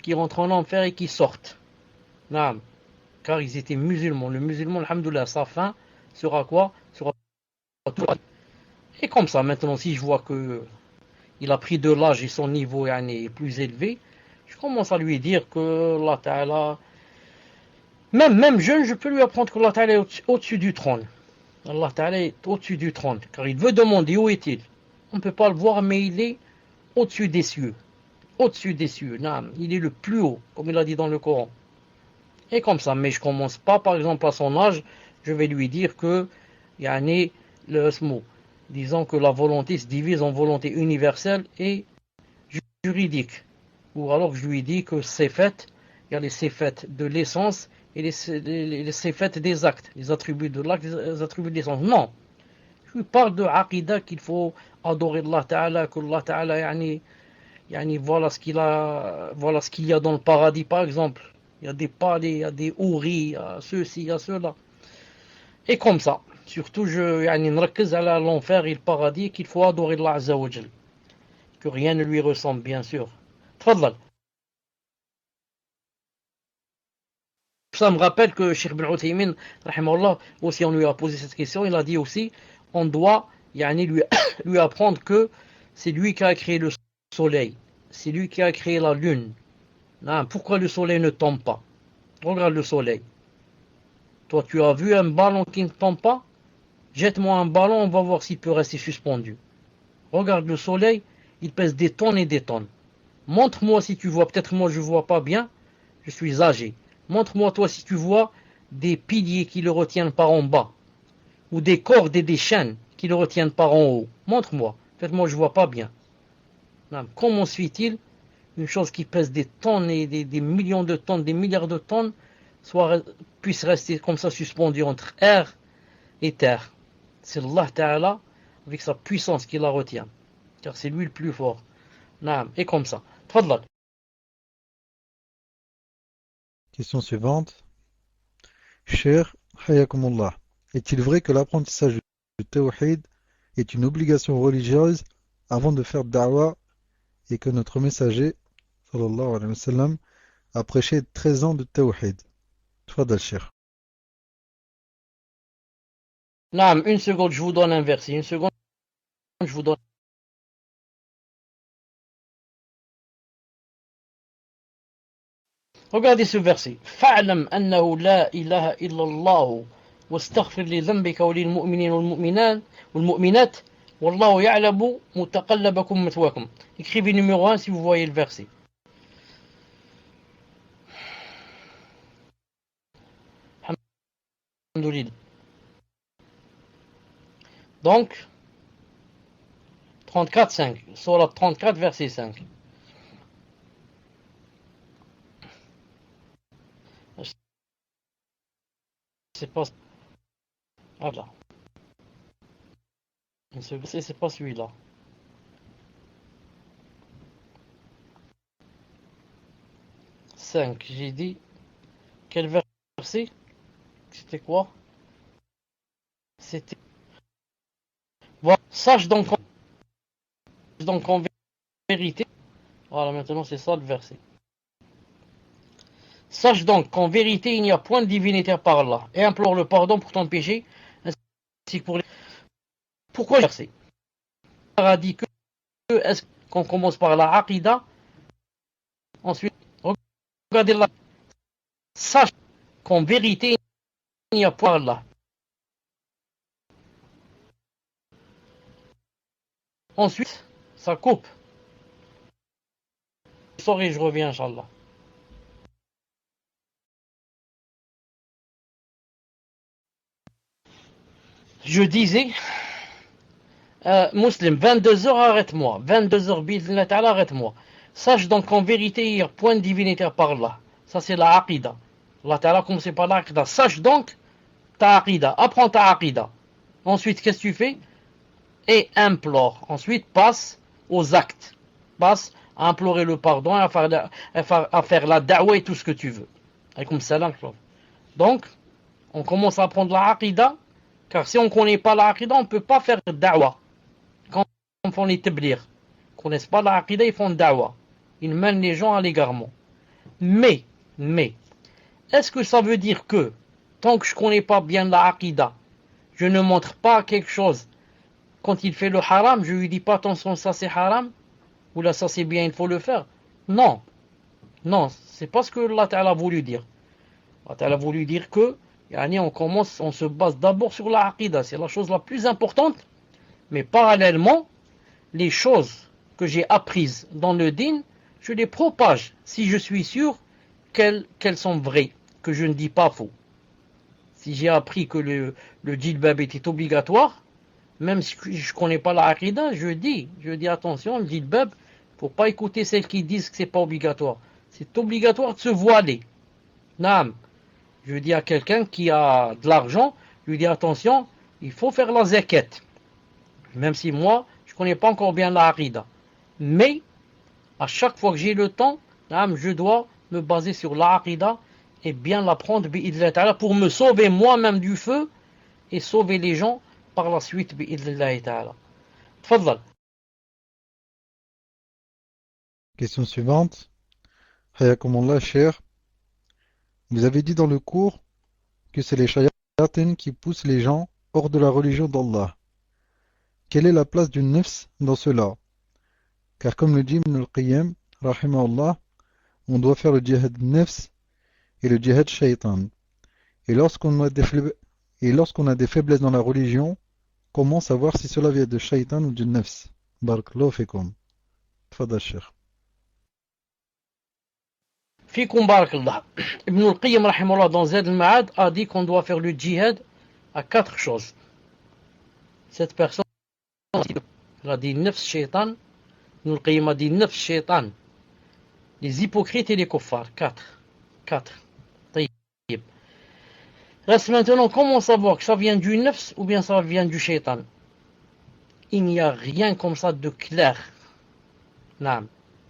qui rentrent en enfer et qui sortent. Naam. Car ils étaient musulmans. Le musulman, alhamdoulilah, sa fin sera quoi? Sera tout. Et comme ça, maintenant, si je vois que il a pris de l'âge et son niveau est plus élevé, je commence à lui dire que Allah Ta'ala, même jeune, je peux lui apprendre que Allah Ta'ala est au-dessus du trône. Allah Ta'ala est au-dessus du trône, car il veut demander où est-il. On ne peut pas le voir, mais il est au-dessus des cieux. Au-dessus des cieux, naam. Il est le plus haut, comme il a dit dans le Coran. Et comme ça, mais je commence pas, par exemple, à son âge, je vais lui dire que, le mot, disons que la volonté se divise en volonté universelle et juridique. Ou alors je lui dis que c'est fait, il y a les séfètes de l'essence et les séfètes des actes, les attributs de l'acte, les attributs de l'essence. Non, je lui parle de aqidah qu'il faut adorer Allah Ta'ala, que Allah Ta'ala, voilà ce qu'il y a dans le paradis par exemple. Il y a des palais, il y a des houris, il y a ceux-ci, il y a ceux-là. Et comme ça, surtout je نركز على l'enfer et le paradis qu'il faut adorer Allah Azza wa Jal. Que rien ne lui ressemble bien sûr. تفضل. Ça me rappelle que Cheikh Ibn Uthaymin, rahimahullah, aussi on lui a posé cette question, il a dit aussi, on doit lui apprendre que c'est lui qui a créé le soleil, c'est lui qui a créé la lune. Non, pourquoi le soleil ne tombe pas? Regarde le soleil. Toi, tu as vu un ballon qui ne tombe pas? Jette-moi un ballon, on va voir s'il peut rester suspendu. Regarde le soleil, il pèse des tonnes et des tonnes. Montre-moi si tu vois, peut-être moi je ne vois pas bien, je suis âgé. Montre-moi toi si tu vois des piliers qui le retiennent par en bas, ou des cordes et des chaînes qui le retiennent par en haut. Montre-moi, peut-être moi je ne vois pas bien. Non, comment se fait-il une chose qui pèse des tonnes et des millions de tonnes, des milliards de tonnes, puisse rester comme ça suspendu entre air et terre? C'est Allah Ta'ala, avec sa puissance, qui la retient. Car c'est lui le plus fort. Non, et comme ça. Tfadlal. Question suivante. Cher Hayakumullah, est-il vrai que l'apprentissage du tawhid est une obligation religieuse avant de faire da'wah et que notre messager, sallallahu alayhi wa sallam, a prêché 13 ans de tawhid? Tfadal, cher. Non, une seconde, je vous donne un verset. Une seconde, je vous donne. Regardez ce verset. فَاعْلَمْ أَنَّهُ لَا إِلَهَ إِلَّا اللَّهُ واستغفر لذنبك وللمؤمنين والمؤمنات والله يعلم متقلبكم مثواكم. Écrivez numéro 1 si vous voyez le verset. Alhamdulillah. Donc, 34, 5. Surah 34, verset 5. C'est pas. Ah là. Ce verset, c'est pas celui-là. 5. J'ai dit. Quel verset? C'était quoi? C'était. Voilà. Sache donc en vérité. Voilà, maintenant c'est ça le verset. Sache donc qu'en vérité il n'y a point de divinité par Allah et implore le pardon pour ton péché ainsi que pour les. Pourquoi le verset? Il a dit que est-ce qu'on commence par la aqidah, ensuite regardez là. Sache qu'en vérité il n'y a point Allah. Ensuite, ça coupe. Sorry, je reviens, Inch'Allah. Je disais Muslim, 22 heures, arrête-moi. 22 heures, bid'Illah ta'ala, arrête-moi. Sache donc qu'en vérité, il y a point de divinité par Allah. Ça, c'est la aqidah. Allah ta'ala a commencé par la aqidah. Sache donc ta aqidah. Apprends ta aqidah. Ensuite, qu'est-ce que tu fais? Et implore. Ensuite, passe aux actes. Passe à implorer le pardon, à faire la da'wa et tout ce que tu veux. Alaykoum salam. Donc, on commence à apprendre la aqidah, car si on ne connaît pas la aqidah, on ne peut pas faire da'wa. Quand on font les tablir, ils ne connaissent pas la aqidah, ils font da'wa. Ils mènent les gens à l'égarement. Mais, est-ce que ça veut dire que, tant que je ne connais pas bien la aqidah, je ne montre pas quelque chose? Quand il fait le haram, je ne lui dis pas attention, ça c'est haram, ou là ça c'est bien, il faut le faire. Non, c'est pas ce que Allah Ta'ala a voulu dire. Allah Ta'ala a voulu dire que, on se base d'abord sur la aqidah, c'est la chose la plus importante, mais parallèlement, les choses que j'ai apprises dans le din, je les propage si je suis sûr qu'elles sont vraies, que je ne dis pas faux. Si j'ai appris que le djilbab était obligatoire, même si je ne connais pas la aqidah, je dis attention, le djilbab, il ne faut pas écouter celles qui disent que ce n'est pas obligatoire. C'est obligatoire de se voiler. Naam. Je dis à quelqu'un qui a de l'argent, je lui dis attention, il faut faire la zakat. Même si moi, je ne connais pas encore bien la aqidah. Mais, à chaque fois que j'ai le temps, je dois me baser sur la aqidah et bien l'apprendre pour me sauver moi-même du feu et sauver les gens par la suite. Tfaddal. Question suivante. Hayakumullah, cher. Vous avez dit dans le cours que c'est les shayatins qui poussent les gens hors de la religion d'Allah. Quelle est la place du nafs dans cela? Car comme le dit Ibn al-Qayyim, rahimahullah, on doit faire le djihad nafs et le djihad shaytan. Et lorsqu'on a des faiblesses dans la religion, comment savoir si cela vient de shaytan ou du nafs? Barakallahu fikum. Tfadal Cheikh. Fikum barakallah. Ibn al-Qayyim rahimahullah dans Zad al-Ma'ad a dit qu'on doit faire le djihad à 4 choses. Cette personne a dit nafs shaytan. Ibn al-Qayyim a dit nafs shaytan. Les hypocrites et les kuffars. 4. Reste maintenant, comment savoir que ça vient du nafs ou bien ça vient du shaitan? Il n'y a rien comme ça de clair. Non.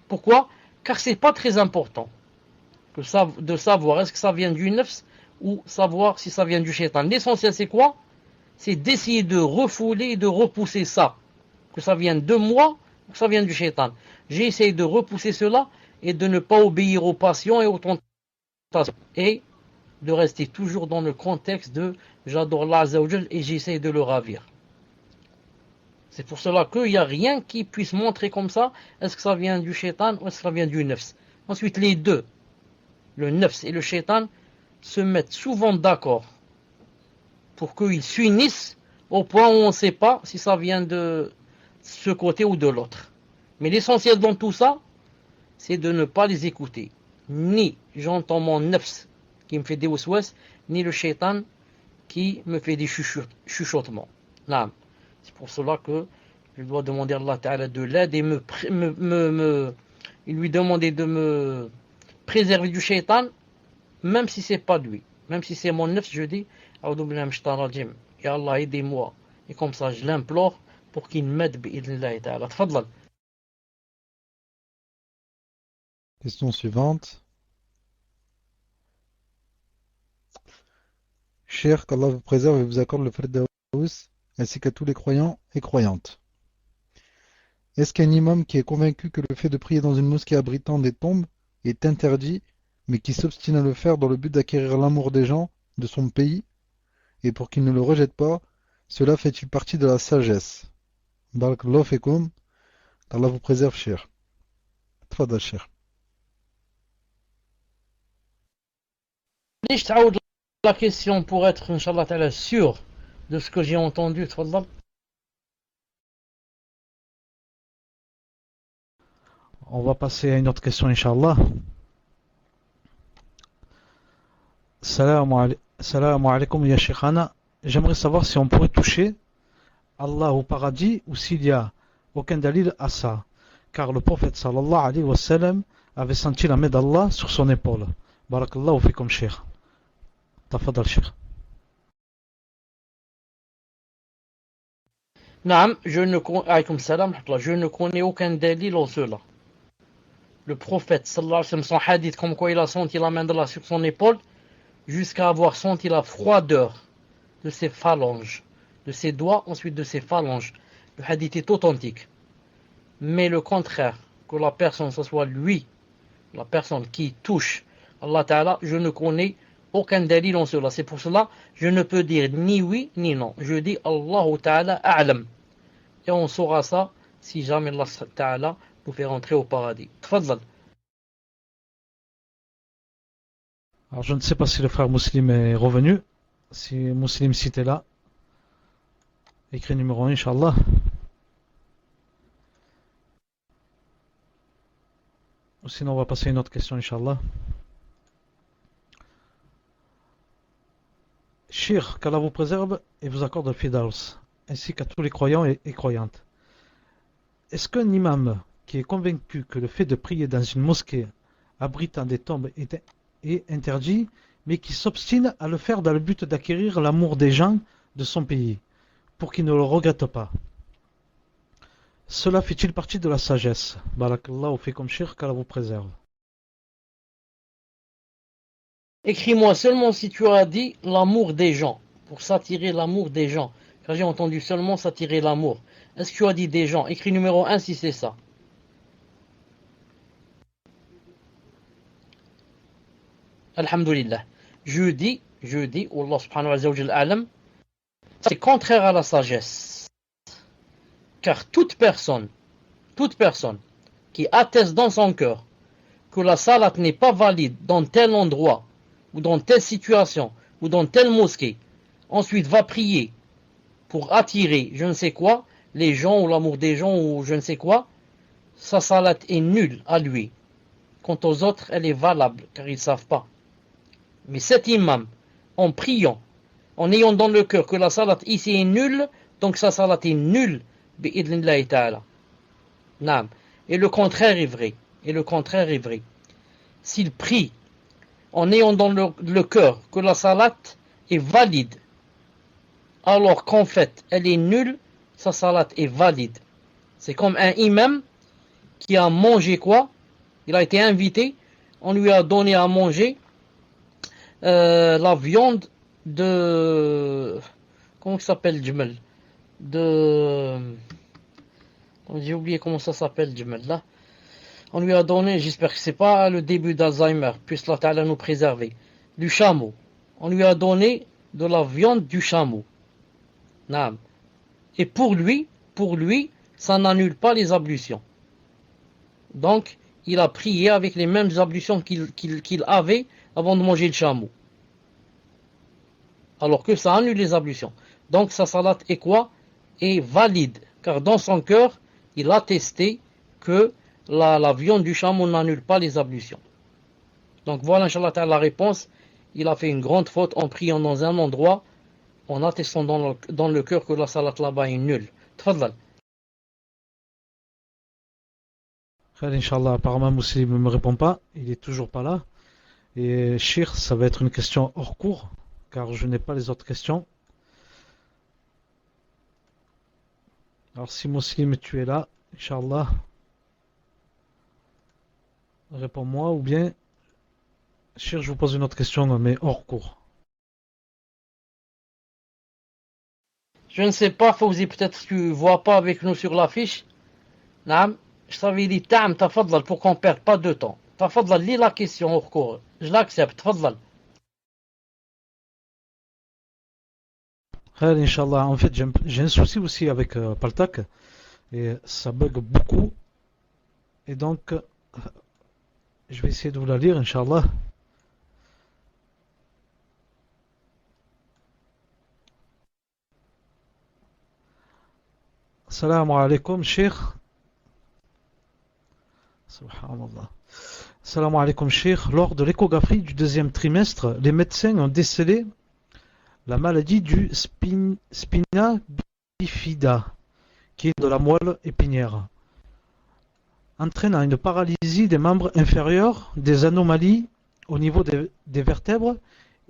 Pourquoi? Car c'est pas très important de savoir est-ce que ça vient du nafs ou savoir si ça vient du shaitan. L'essentiel c'est quoi? C'est d'essayer de refouler et de repousser ça. Que ça vienne de moi ou que ça vienne du shaitan. J'ai essayé de repousser cela et de ne pas obéir aux passions et aux tentations. Et de rester toujours dans le contexte de j'adore Allah Azza wa Jal et j'essaie de le ravir. C'est pour cela qu'il n'y a rien qui puisse montrer comme ça est-ce que ça vient du shaitan ou est-ce que ça vient du nafs. Ensuite les deux, le nafs et le shaitan, se mettent souvent d'accord pour qu'ils s'unissent au point où on ne sait pas si ça vient de ce côté ou de l'autre. Mais l'essentiel dans tout ça, c'est de ne pas les écouter. Ni j'entends mon nafs qui me fait des waswas, ni le shaitan qui me fait des chuchotements. C'est pour cela que je dois demander à Allah Ta'ala de l'aide et il lui demander de me préserver du shaitan, même si c'est pas lui. Même si c'est mon nafs, je dis, Ya Allah, aidez-moi. Et comme ça, je l'implore pour qu'il m'aide, bi'idhnillahi ta'ala. Tfadlal. Question suivante. Cher, qu'Allah vous préserve et vous accorde le Firdaus, ainsi qu'à tous les croyants et croyantes. Est-ce qu'un imam qui est convaincu que le fait de prier dans une mosquée abritant des tombes est interdit, mais qui s'obstine à le faire dans le but d'acquérir l'amour des gens de son pays, et pour qu'ils ne le rejettent pas, cela fait-il partie de la sagesse? Barakallahu fikum, qu'Allah vous préserve, cher. Tfadal, cher. ليش تعود la question pour être, Inch'Allah Ta'ala, sûr de ce que j'ai entendu, tfadal. On va passer à une autre question, Inch'Allah. Salam alaikum, ya Sheikhana. J'aimerais savoir si on pourrait toucher Allah au paradis ou s'il y a aucun dalil à ça. Car le prophète sallallahu alayhi wa sallam avait senti la main d'Allah sur son épaule. Barakallahu fikum Cheikh. Tafadal Cheikh. Naam, alaykoum salam, je ne connais aucun dalil en cela. Le prophète sallallahu alayhi wa sallam, son hadith comme quoi il a senti la main d'Allah sur son épaule jusqu'à avoir senti la froideur de ses phalanges, de ses doigts, ensuite de ses phalanges. Le hadith est authentique. Mais le contraire, que la personne, ce soit lui, la personne qui touche Allah Ta'ala, je ne connais aucun dalil en cela. C'est pour cela je ne peux dire ni oui ni non. Je dis Allah Ta'ala a'lam. Et on saura ça si jamais Allah Ta'ala nous fait rentrer au paradis. Tfadlal. Alors je ne sais pas si le frère Muslim est revenu. Si Muslim si t'es là, écrit numéro 1 Inch'Allah. Ou sinon on va passer à une autre question Inch'Allah. Cheikh, qu'Allah vous préserve et vous accorde le Firdaus, ainsi qu'à tous les croyants et croyantes. Est-ce qu'un imam qui est convaincu que le fait de prier dans une mosquée abritant des tombes est interdit, mais qui s'obstine à le faire dans le but d'acquérir l'amour des gens de son pays, pour qu'ils ne le regrettent pas, cela fait-il partie de la sagesse? Barakallahu fikum Cheikh, qu'Allah vous préserve. Écris-moi seulement si tu as dit l'amour des gens, pour s'attirer l'amour des gens. Car j'ai entendu seulement s'attirer l'amour. Est-ce que tu as dit des gens? Écris numéro 1 si c'est ça. Alhamdulillah. Je dis, Allah subhanahu wa ta'ala, c'est contraire à la sagesse. Car toute personne qui atteste dans son cœur que la salat n'est pas valide dans tel endroit, ou dans telle situation, ou dans telle mosquée, ensuite va prier pour attirer je ne sais quoi, les gens ou l'amour des gens ou je ne sais quoi, sa salat est nulle à lui. Quant aux autres, elle est valable, car ils ne savent pas. Mais cet imam, en priant, en ayant dans le cœur que la salat ici est nulle, donc sa salat est nulle, bi'idnillahi ta'ala. Naam. Et le contraire est vrai. S'il prie en ayant dans le cœur que la salat est valide, alors qu'en fait elle est nulle, sa salat est valide. C'est comme un imam qui a mangé quoi? Il a été invité, on lui a donné à manger la viande de... Comment ça s'appelle, Jumel? J'ai oublié comment ça s'appelle, Jumel, là. On lui a donné, j'espère que c'est pas le début d'Alzheimer, puisse Allah Ta'ala nous préserver, du chameau. On lui a donné de la viande du chameau. Naam. Et pour lui, ça n'annule pas les ablutions. Donc, il a prié avec les mêmes ablutions qu'il avait avant de manger le chameau. Alors que ça annule les ablutions. Donc, sa salat est quoi? Est valide. Car dans son cœur, il a attesté que la viande du chameau n'annule pas les ablutions. Donc voilà, Inch'Allah, la réponse. Il a fait une grande faute en priant dans un endroit, en attestant dans le cœur que la salat là-bas est nulle. Tfadlal. Inch'Allah, apparemment Mousselim ne me répond pas, il est toujours pas là. Et Shir, ça va être une question hors cours, car je n'ai pas les autres questions. Alors si Mousselim tu es là, Inch'Allah, réponds-moi, ou bien, Shir, je vous pose une autre question, mais hors cours. Je ne sais pas, Fawzi, peut-être que tu ne vois pas avec nous sur l'affiche. Naam. Je t'avais dit, tafadlal, pour qu'on ne perde pas de temps. Tafadlal, lis la question hors cours. Je l'accepte, tafadlal. Inch'Allah, en fait, j'ai un souci aussi avec Paltak, et ça bug beaucoup. Et donc, je vais essayer de vous la lire, Inch'Allah. Assalamu alaikum, Cheikh. Subhanallah. Assalamu alaikum, Cheikh. Lors de l'échographie du deuxième trimestre, les médecins ont décelé la maladie du spina bifida, qui est de la moelle épinière, entraînant une paralysie des membres inférieurs, des anomalies au niveau des vertèbres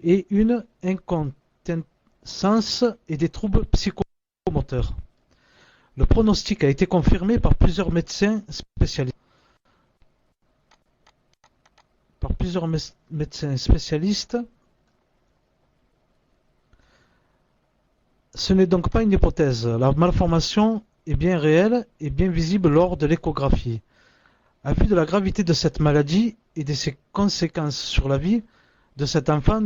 et une incontinence et des troubles psychomoteurs. Le pronostic a été confirmé par plusieurs médecins spécialistes. Ce n'est donc pas une hypothèse. La malformation est bien réelle et bien visible lors de l'échographie. À vue de la gravité de cette maladie et de ses conséquences sur la vie de cet enfant,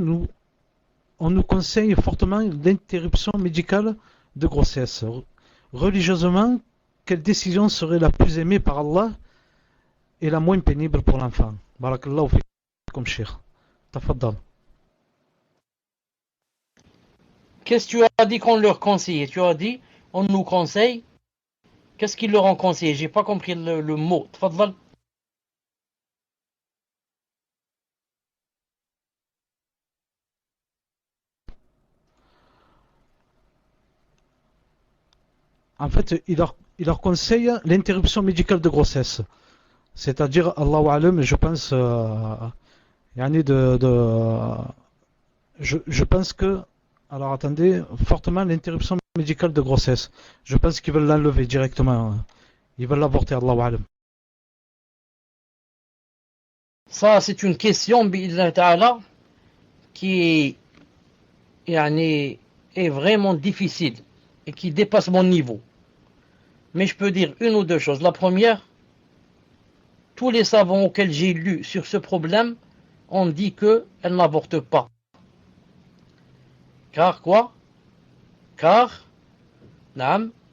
on nous conseille fortement l'interruption médicale de grossesse. Religieusement, quelle décision serait la plus aimée par Allah et la moins pénible pour l'enfant? Barakallahu fikum, Cheikh. Tafaddal. Qu'est-ce que tu as dit qu'on leur conseille? Tu as dit, on nous conseille. Qu'est-ce qu'ils leur ont conseillé? J'ai pas compris le mot. Tfaddal. En fait, il leur conseille l'interruption médicale de grossesse. C'est-à-dire, Allahu Alam, je pense, je pense que, alors attendez, fortement l'interruption médicale de grossesse. Je pense qu'ils veulent l'enlever directement. Ils veulent l'avorter, Allahu Alam. Ça, c'est une question, bi'idhnillah ta'ala, qui est vraiment difficile et qui dépasse mon niveau. Mais je peux dire une ou deux choses. La première, tous les savants auxquels j'ai lu sur ce problème ont dit qu'elle n'avorte pas. Car quoi? Car,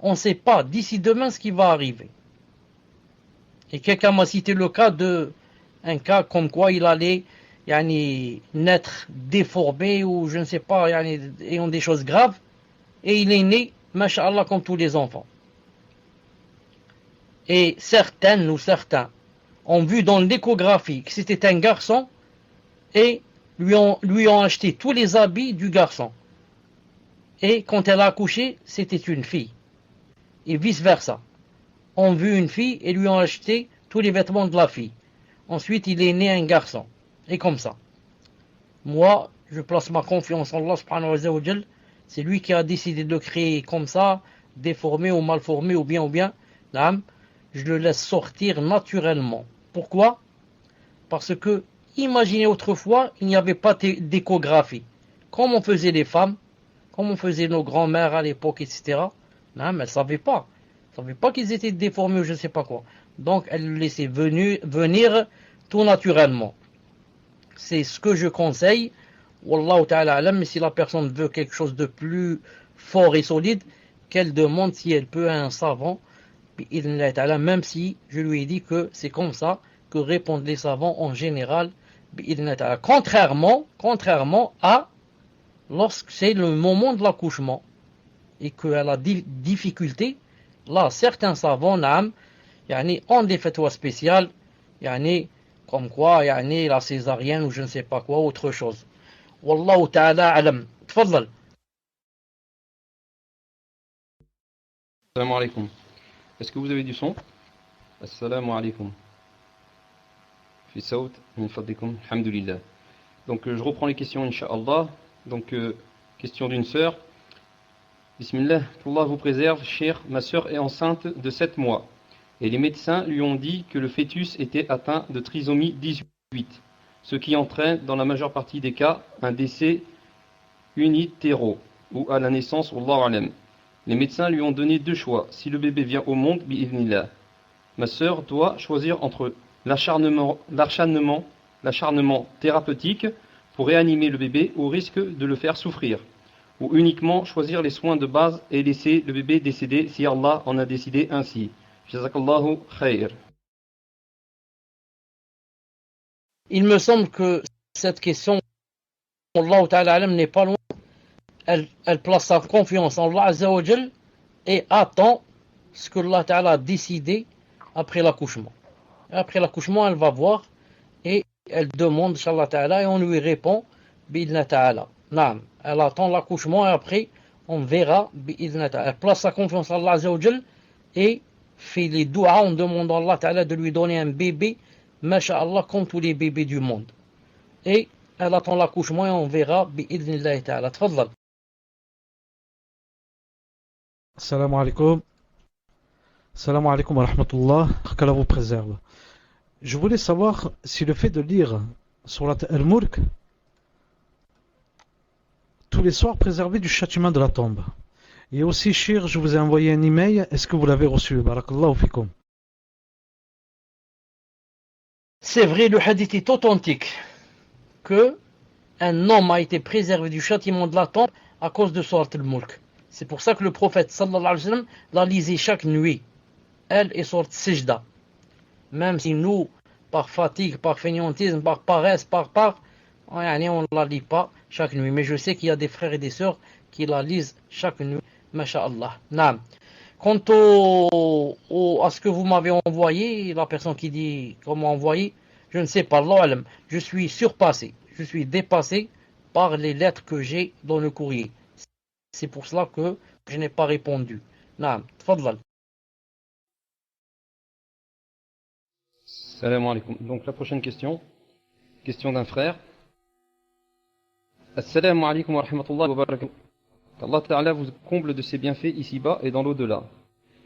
on ne sait pas d'ici demain ce qui va arriver. Et quelqu'un m'a cité le cas un cas comme quoi il allait naître déformé ou je ne sais pas, ayant des choses graves, et il est né, masha'Allah, comme tous les enfants. Et certaines ou certains ont vu dans l'échographie que c'était un garçon et lui ont acheté tous les habits du garçon. Et quand elle a accouché, c'était une fille. Et vice-versa. Ont vu une fille et lui ont acheté tous les vêtements de la fille. Ensuite, il est né un garçon. Et comme ça. Moi, je place ma confiance en Allah subhanahu wa ta'ala. C'est lui qui a décidé de le créer comme ça, déformé ou mal formé ou bien. Je le laisse sortir naturellement. Pourquoi? Parce que, imaginez autrefois, il n'y avait pas d'échographie. Comme on faisait les femmes, comme on faisait nos grands-mères à l'époque, etc. Mais elles ne savaient pas. Elles ne savaient pas qu'ils étaient déformés ou je ne sais pas quoi. Donc, elles le laissaient venir tout naturellement. C'est ce que je conseille. Wallahu ta'ala alam, mais si la personne veut quelque chose de plus fort et solide, qu'elle demande si elle peut à un savant, même si je lui ai dit que c'est comme ça que répondent les savants en général, contrairement à lorsque c'est le moment de l'accouchement et qu'elle a des difficultés, là certains savants ont des fatwas spéciales, comme quoi la césarienne ou je ne sais pas quoi, autre chose. Wallahu ta'ala alam. Tfaddal. Assalamu alaikum. Est-ce que vous avez du son? Assalamu alaikum. Fi saut min fadlikum, alhamdulillah. Donc je reprends les questions, incha'Allah. Donc question d'une sœur. Bismillah, qu'Allah vous préserve, chère, ma sœur est enceinte de 7 mois. Et les médecins lui ont dit que le fœtus était atteint de trisomie 18, ce qui entraîne dans la majeure partie des cas un décès unitéro ou à la naissance, Wallahu alam. Les médecins lui ont donné deux choix. Si le bébé vient au monde, bi'idhnillah, ma sœur doit choisir entre l'acharnement thérapeutique pour réanimer le bébé au risque de le faire souffrir, ou uniquement choisir les soins de base et laisser le bébé décéder si Allah en a décidé ainsi. Jazakallahu khair. Il me semble que cette question, Allah ta'ala alam, n'est pas loin. Elle place sa confiance en Allah Azza wa Jal et attend ce que Allah Ta'ala a décidé après l'accouchement. Après l'accouchement, elle va voir et elle demande, Inch'Allah Ta'ala, et on lui répond, Bidna Ta'ala. Naam. Elle attend l'accouchement et après, on verra, bi'idhna ta'ala. Place sa confiance en Allah Azza wa Jal et fait les doigts en demandant à Allah Ta'ala de lui donner un bébé, masha'Allah, comme tous les bébés du monde. Et elle attend l'accouchement et on verra, bi'idhnillahi ta'ala. Tfadlal. Salam alaikum. Salam alaikum wa rahmatullah. Qu'Allah vous préserve. Je voulais savoir si le fait de lire Surat Al-Mulk tous les soirs préservé du châtiment de la tombe. Et aussi, Shir, je vous ai envoyé un email. Est-ce que vous l'avez reçu? Barakallahu fikum. C'est vrai, le hadith est authentique que un homme a été préservé du châtiment de la tombe à cause de Surat Al-Mulk. C'est pour ça que le prophète sallallahu alayhi wa sallam la lisait chaque nuit. Elle et Surat Sijda. Même si nous, par fatigue, par fainéantisme, par paresse, on ne la lit pas chaque nuit. Mais je sais qu'il y a des frères et des sœurs qui la lisent chaque nuit. Masha'Allah. Naam. Quant à ce que vous m'avez envoyé, la personne qui dit comment envoyer, je ne sais pas. Allah alam. Je suis surpassé. Je suis dépassé par les lettres que j'ai dans le courrier. C'est pour cela que je n'ai pas répondu. Naam. Tfadlal. Salam alaikum. Donc la prochaine question d'un frère. Assalamu alaikum wa rahmatullahi wa barakatuh. Qu'Allah Ta'ala vous comble de ses bienfaits ici-bas et dans l'au-delà.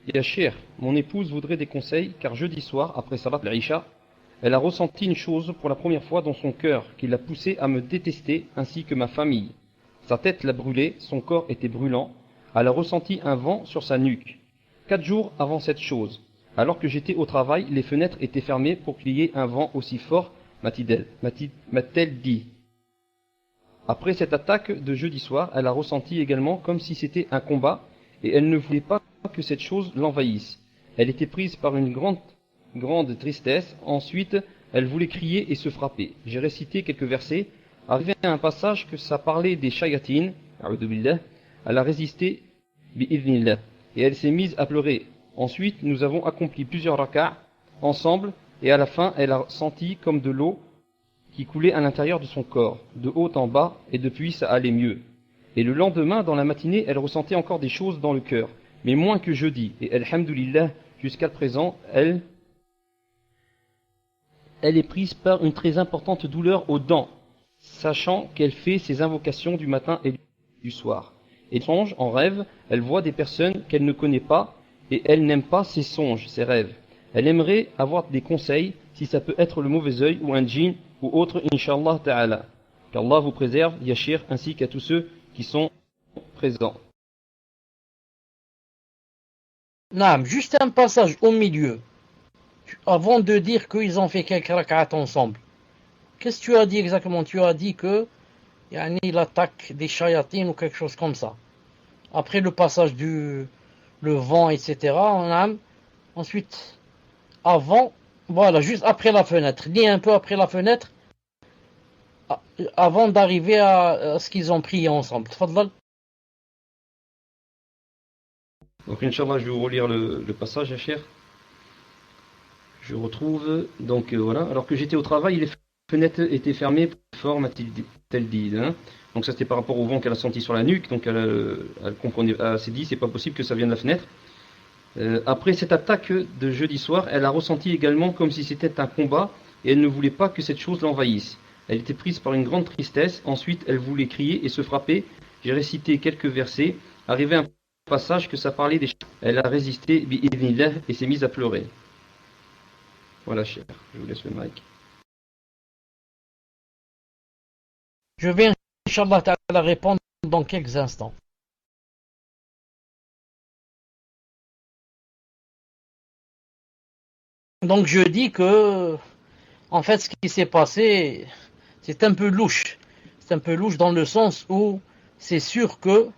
Ya Cheikh, mon épouse voudrait des conseils car jeudi soir, après Salat al-Isha, elle a ressenti une chose pour la première fois dans son cœur qui l'a poussée à me détester ainsi que ma famille. Sa tête l'a brûlée, son corps était brûlant, elle a ressenti un vent sur sa nuque. 4 jours avant cette chose, alors que j'étais au travail, les fenêtres étaient fermées pour qu'il y ait un vent aussi fort, m'a-t-elle dit. Après cette attaque de jeudi soir, elle a ressenti également comme si c'était un combat et elle ne voulait pas que cette chose l'envahisse. Elle était prise par une grande tristesse. Ensuite, elle voulait crier et se frapper. J'ai récité quelques versets. Arrivé à un passage que ça parlait des shayatines, elle a résisté bi'idhnillah et elle s'est mise à pleurer. Ensuite, nous avons accompli plusieurs rak'a ensemble et à la fin, elle a senti comme de l'eau qui coulait à l'intérieur de son corps, de haut en bas, et depuis ça allait mieux. Et le lendemain, dans la matinée, elle ressentait encore des choses dans le cœur, mais moins que jeudi. Et alhamdoulilah, jusqu'à présent, elle est prise par une très importante douleur aux dents, sachant qu'elle fait ses invocations du matin et du soir. Et songe, en rêve, elle voit des personnes qu'elle ne connaît pas, et elle n'aime pas ses songes, ses rêves. Elle aimerait avoir des conseils, si ça peut être le mauvais œil ou un djinn, ou autre, Inch'Allah Ta'ala. Qu'Allah vous préserve, Yashir, ainsi qu'à tous ceux qui sont présents. Naam, juste un passage au milieu. Avant de dire qu'ils ont fait quelques rak'at ensemble. Qu'est-ce que tu as dit exactement? Tu as dit que l'attaque des shayatines ou quelque chose comme ça. Après le passage le vent, etc. Ensuite, avant, voilà, juste après la fenêtre. Lis un peu après la fenêtre, avant d'arriver à ce qu'ils ont prié ensemble. Tfadlal. Donc, Inch'Allah, je vais vous relire le passage, Yashir. Je retrouve, donc voilà. Alors que j'étais au travail, les fenêtres étaient fermées, fort, m'a-t-elle dit. Hein. Donc, ça c'était par rapport au vent qu'elle a senti sur la nuque. Donc, elle comprenait, elle s'est dit, c'est pas possible que ça vienne de la fenêtre. Après cette attaque de jeudi soir, elle a ressenti également comme si c'était un combat et elle ne voulait pas que cette chose l'envahisse. Elle était prise par une grande tristesse. Ensuite, elle voulait crier et se frapper. J'ai récité quelques versets. Arrivé à un passage que ça parlait des... Elle a résisté bi'idhnillah et s'est mise à pleurer. Voilà, cher. Je vous laisse le mic. Je vais, Inch'Allah Ta'ala, répondre dans quelques instants. Donc je dis que, en fait, ce qui s'est passé, c'est un peu louche. C'est un peu louche dans le sens où c'est sûr que,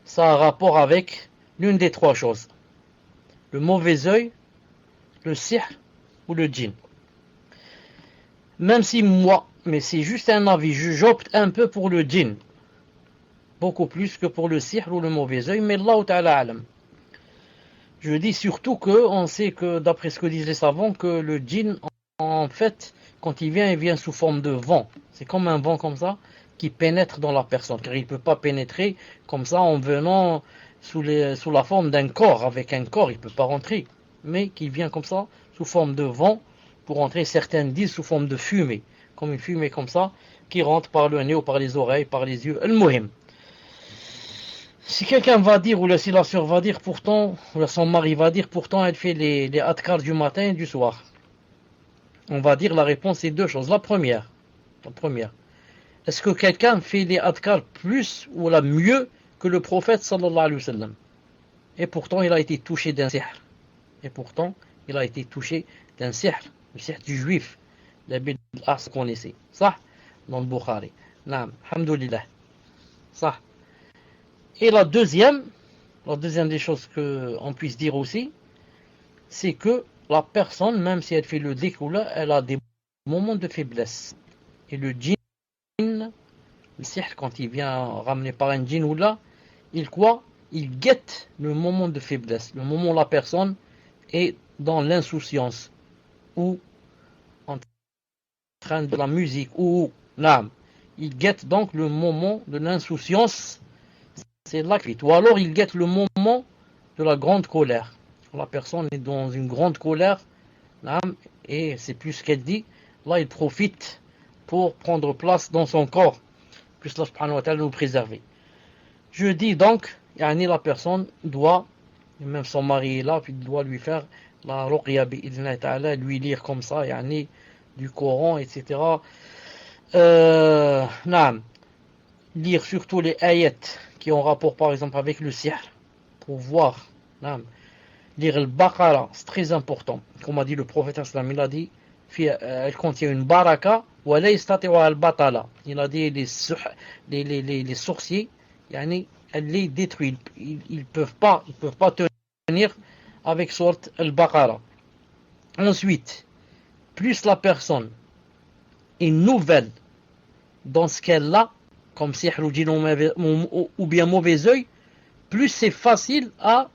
ça a rapport avec l'une des 3 choses. Le mauvais œil, le sihr ou le djinn. Même si moi, mais c'est juste un avis, j'opte un peu pour le djinn. Beaucoup plus que pour le sihr ou le mauvais œil, mais Allah Ta'ala alam. Je dis surtout qu'on sait que, d'après ce que disent les savants, que le djinn, en fait, quand il vient sous forme de vent. C'est comme un vent comme ça, qui pénètre dans la personne, car il ne peut pas pénétrer comme ça en venant sous la forme d'un corps. Avec un corps, il ne peut pas rentrer, mais qui vient comme ça, sous forme de vent, pour entrer, certains disent sous forme de fumée, comme une fumée comme ça, qui rentre par le nez ou par les oreilles, par les yeux. Al-Muhim. Si quelqu'un va dire, ou si la sœur va dire pourtant, ou son mari va dire pourtant, elle fait les adkars du matin et du soir. On va dire la réponse est deux choses. La première, est-ce que quelqu'un fait les adkars plus ou la mieux que le prophète sallallahu alayhi wa sallam? Et pourtant il a été touché d'un sihr. Le sihr du juif, l'Abil As connaissait. Ça, dans le Bukhari. Naam, alhamdoulilah. Ça. Et la deuxième des choses qu'on puisse dire aussi, c'est que la personne, même si elle fait le découla, elle a des moments de faiblesse. Et le djinn, le sihr, quand il vient ramené par un djinn ou là, il guette le moment de faiblesse, le moment où la personne est dans l'insouciance, ou en train de la musique, ou l'âme. Il guette donc le moment de l'insouciance, c'est là qu'il est. Ou alors il guette le moment de la grande colère. La personne est dans une grande colère, l'âme, et c'est plus ce qu'elle dit, là il profite pour prendre place dans son corps, puisse Allah subhanahu wa ta'ala nous préserver. Je dis donc, la personne doit, même son mari est là, puis il doit lui faire la ruqya bi'idhnillah ta'ala, lui lire comme ça, du Coran, etc. Lire surtout les ayats qui ont rapport par exemple avec le sihr, pour voir, lire le Baqara, c'est très important. Comme a dit le prophète islam, il a dit, elle contient une baraka, wa la yastati'u al-batala. Il a dit les sorciers, elle les détruit. Ils peuvent pas tenir avec sorte al-Baqara. Ensuite, plus la personne est nouvelle dans ce qu'elle a, comme sihr ou djinn ou bien mauvais œil, plus c'est facile à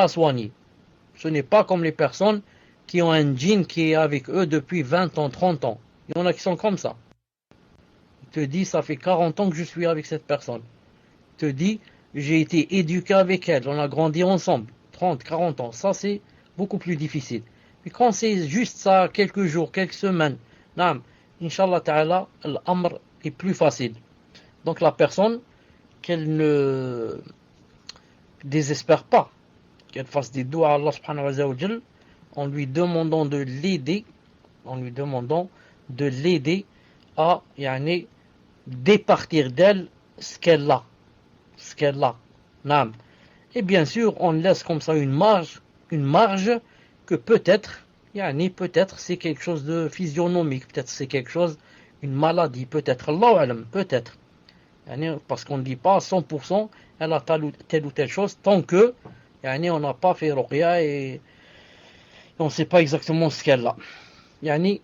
soigner. Ce n'est pas comme les personnes qui ont un djinn qui est avec eux depuis 20 ans, 30 ans. Il y en a qui sont comme ça. Il te dit, ça fait 40 ans que je suis avec cette personne. Il te dit, j'ai été éduqué avec elle, on a grandi ensemble, 30, 40 ans. Ça, c'est beaucoup plus difficile. Mais quand c'est juste ça, quelques jours, quelques semaines, Inch'Allah ta'ala, l'amr est plus facile. Donc la personne, qu'elle ne désespère pas, qu'elle fasse des doigts à Allah subhanahu wa ta'ala, en lui demandant de l'aider, à départir d'elle ce qu'elle a. Et bien sûr, on laisse comme ça une marge que peut-être c'est quelque chose de physionomique, peut-être c'est quelque chose, une maladie, peut-être, Allahu alam, peut-être. Parce qu'on ne dit pas à 100% elle a telle ou telle chose, tant que on n'a pas fait ruqya et on ne sait pas exactement ce qu'elle a.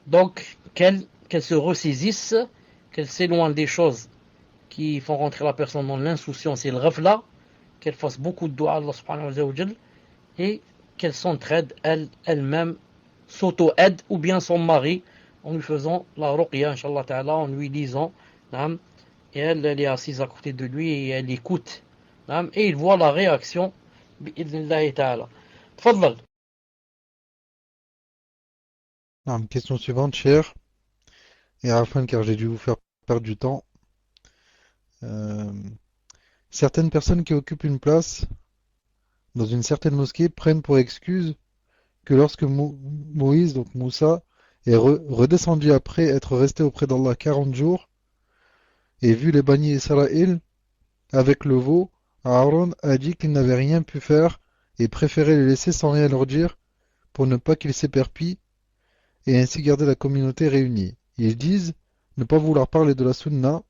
Donc, qu'elle se ressaisisse, qu'elle s'éloigne des choses qui font rentrer la personne dans l'insouciance et le ghafla, qu'elle fasse beaucoup de doigts à Allah subhanahu wa ta'ala, et qu'elle s'entraide elle-même, s'auto-aide, ou bien son mari, en lui faisant la ruqya, inshallah ta'ala, en lui lisant, et elle est assise à côté de lui et elle écoute, et il voit la réaction, bi'idhnillahi ta'ala. Tfaddal. Question suivante, cher. Et à la fin, car j'ai dû vous faire perdre du temps. Certaines personnes qui occupent une place dans une certaine mosquée prennent pour excuse que lorsque Moïse, donc Moussa, est redescendu après être resté auprès d'Allah 40 jours et vu les Bani Israël avec le veau, Aaron a dit qu'il n'avait rien pu faire et préférait les laisser sans rien leur dire pour ne pas qu'ils s'éperpillent et ainsi garder la communauté réunie. Ils disent ne pas vouloir parler de la sunna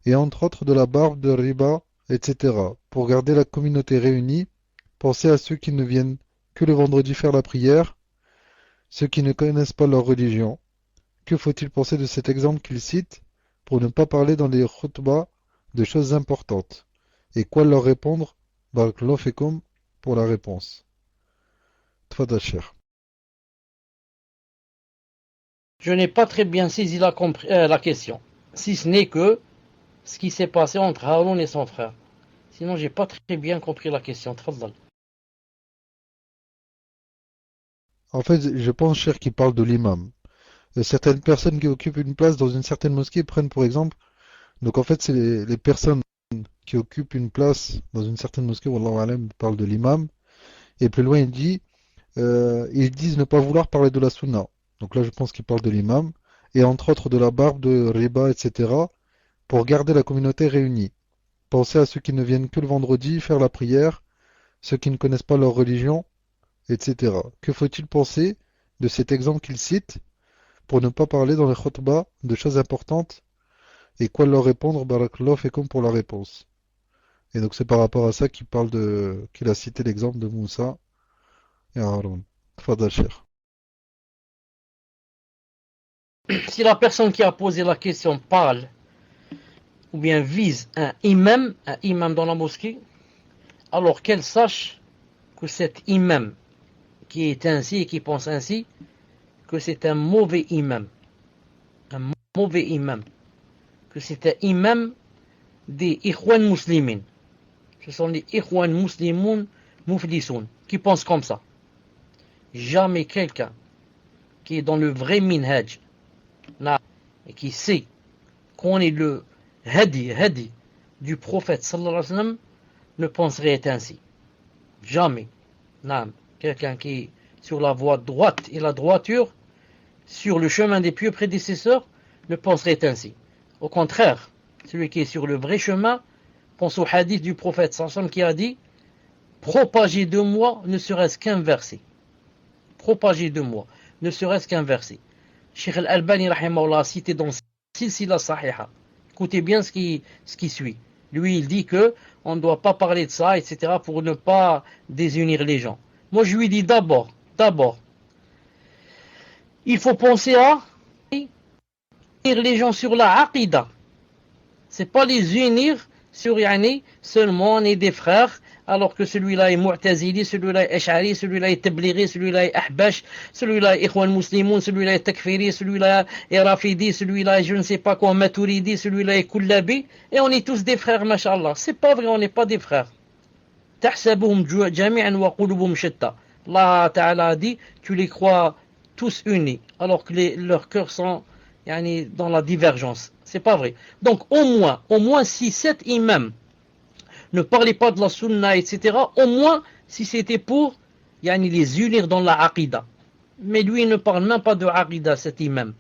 et entre autres de la barbe, de riba, etc. Pour garder la communauté réunie, pensez à ceux qui ne viennent que le vendredi faire la prière, ceux qui ne connaissent pas leur religion. Que faut-il penser de cet exemple qu'ils citent pour ne pas parler dans les khutbahs de choses importantes? Et quoi leur répondre? Barakallahu fikum pour la réponse. Tfadal cher. Je n'ai pas très bien saisi la question. si ce n'est que ce qui s'est passé entre Haroun et son frère. Sinon, j'ai pas très bien compris la question. Tfaddal. En fait, je pense, cher, qu'il parle de l'imam. Certaines personnes qui occupent une place dans une certaine mosquée prennent pour exemple. Donc en fait, c'est les personnes qui occupent une place dans une certaine mosquée, wallahu alam, parle de l'imam. Et plus loin, il dit, ils disent ne pas vouloir parler de la sunna. Donc là, je pense qu'il parle de l'imam. Et entre autres de la barbe, de riba, etc. pour garder la communauté réunie. Pensez à ceux qui ne viennent que le vendredi faire la prière, ceux qui ne connaissent pas leur religion, etc. Que faut-il penser de cet exemple qu'il cite pour ne pas parler dans les khutbahs de choses importantes et quoi leur répondre, barakallahu fikum pour la réponse. Et donc c'est par rapport à ça qu'il a cité l'exemple de Moussa et Aaron. Tfadal, cher. Si la personne qui a posé la question parle ou bien vise un imam dans la mosquée, alors qu'elle sache que cet imam qui est ainsi et qui pense ainsi, que c'est un mauvais imam. Un mauvais imam. Que c'est un imam des Ikhwan Muslimin. Ce sont les Ikhwan Muslimoun Mouflisoun qui pensent comme ça. Jamais quelqu'un qui est dans le vrai minhaj et qui sait qu'on est le hadi du prophète sallallahu alayhi wa sallam ne penserait être ainsi. Jamais. Quelqu'un qui est sur la voie droite et la droiture, sur le chemin des pieux prédécesseurs, ne penserait être ainsi. Au contraire, celui qui est sur le vrai chemin pense au hadith du prophète sallallahu alayhi wa sallam qui a dit « Propagez de moi ne serait-ce qu'un verset. » Propagez de moi ne serait-ce qu'un verset. Cheikh Al-Albani rahimahullah a cité dans Silsila Sahiha. Écoutez bien ce qui suit. Lui, il dit que on ne doit pas parler de ça, etc., pour ne pas désunir les gens. Moi, je lui dis d'abord, il faut penser à unir les gens sur la aqida. C'est pas les unir sur seulement on est des frères, alors que celui-là est Mu'tazili, celui-là est Ash'ari, celui-là est Tablighi, celui-là est Ahbash, celui-là est Ikhwan Muslimoun, celui-là est Takfiri, celui-là est Rafidi, celui-là est je ne sais pas quoi, Maturidi, celui-là est Kullabi, et on est tous des frères, mashallah. C'est pas vrai, on n'est pas des frères. Tahsabuhum jami'an wa qulubuhum shatta. Allah Ta'ala a dit, tu les crois tous unis, alors que leurs cœurs sont dans la divergence. C'est pas vrai. Donc au moins si cet imam ne parlait pas de la sunna, etc., au moins si c'était pour les unir dans la aqida. Mais lui il ne parle même pas de aqida, cet imam.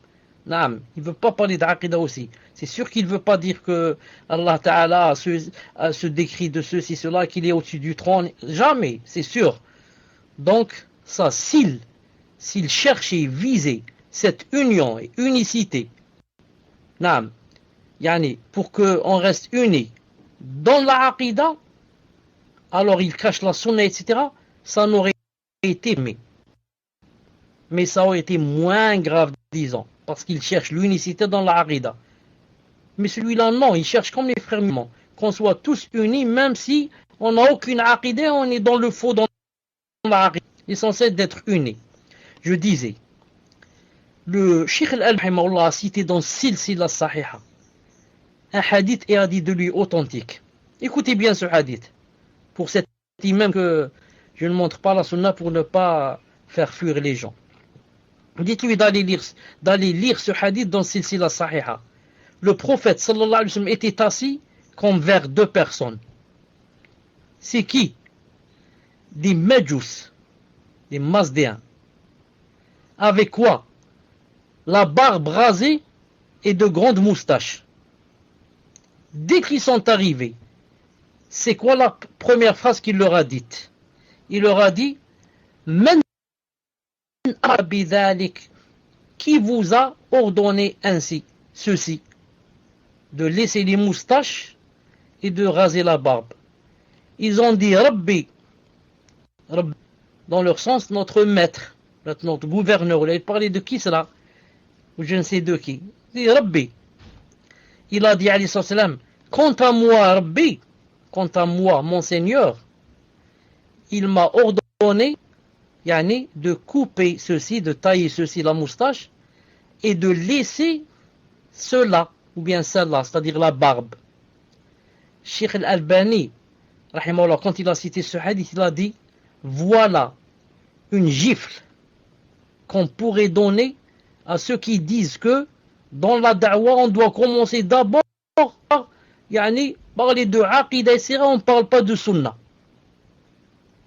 Il ne veut pas parler d'aqida aussi. C'est sûr qu'il ne veut pas dire que Allah Ta'ala se décrit de ceci, cela, qu'il est au-dessus du trône. Jamais, c'est sûr. Donc ça, s'il cherchait, visait cette union et unicité, pour qu'on reste unis dans la aqida, alors il cache la sunna, etc., ça n'aurait été mais ça aurait été moins grave, disons, parce qu'il cherche l'unicité dans la aqida. Mais celui-là, non, il cherche comme les frères musulmans, qu'on soit tous unis, même si on n'a aucune aqida, on est dans le faux dans la aqida. Il est censé d'être unis. Je disais, le Cheikh Al-Albani a cité dans Silsila Sahiha un hadith et a dit de lui authentique. Écoutez bien ce hadith. Pour cet imam que je ne montre pas la sunna pour ne pas faire fuir les gens. Dites-lui d'aller lire ce hadith dans Silsila Sahiha. Le prophète sallallahu alayhi wa sallam était assis comme vers deux personnes. C'est qui? Des Medjous, des Mazdéens. Avec quoi? La barbe rasée et de grandes moustaches. Dès qu'ils sont arrivés, c'est quoi la première phrase qu'il leur a dite? Il leur a dit Men abidalik, qui vous a ordonné ainsi, ceci, de laisser les moustaches et de raser la barbe? Ils ont dit Rabbi, dans leur sens, notre maître, notre gouverneur. Il parlait de qui cela? Ou je ne sais de qui. Il dit Rabbi. Il a dit alayhi salam, quant à moi, Rabbi, quant à moi, mon Seigneur, il m'a ordonné de couper ceci, de tailler ceci, la moustache, et de laisser cela, ou bien celle-là, c'est-à-dire la barbe. Cheikh Al-Albani, rahimahullah, quand il a cité ce hadith, il a dit, voilà une gifle qu'on pourrait donner à ceux qui disent que dans la da'wa, on doit commencer d'abord par parler de aqidah et sira, on ne parle pas de sunnah.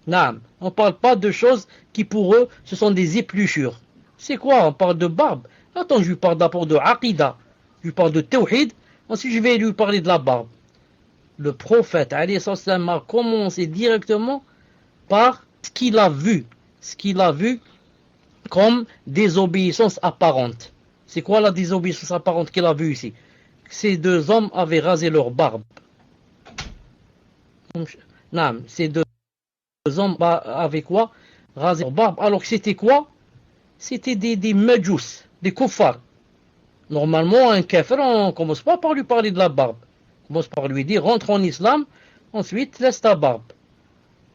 Naam, on ne parle pas de choses qui pour eux, ce sont des épluchures. C'est quoi? On parle de barbe. Attends, je lui parle d'abord de aqidah, je lui parle de tawhid, ensuite je vais lui parler de la barbe. Le prophète alayhi salam a commencé directement par ce qu'il a vu comme désobéissance apparente. C'est quoi la désobéissance apparente qu'il a vue ici? Ces deux hommes avaient rasé leur barbe. Non, ces deux hommes avaient quoi? Rasé leur barbe. Alors que c'était quoi? C'était des majous, des kuffars. Normalement, un kafir, on ne commence pas par lui parler de la barbe. On commence par lui dire, rentre en islam, ensuite laisse ta barbe.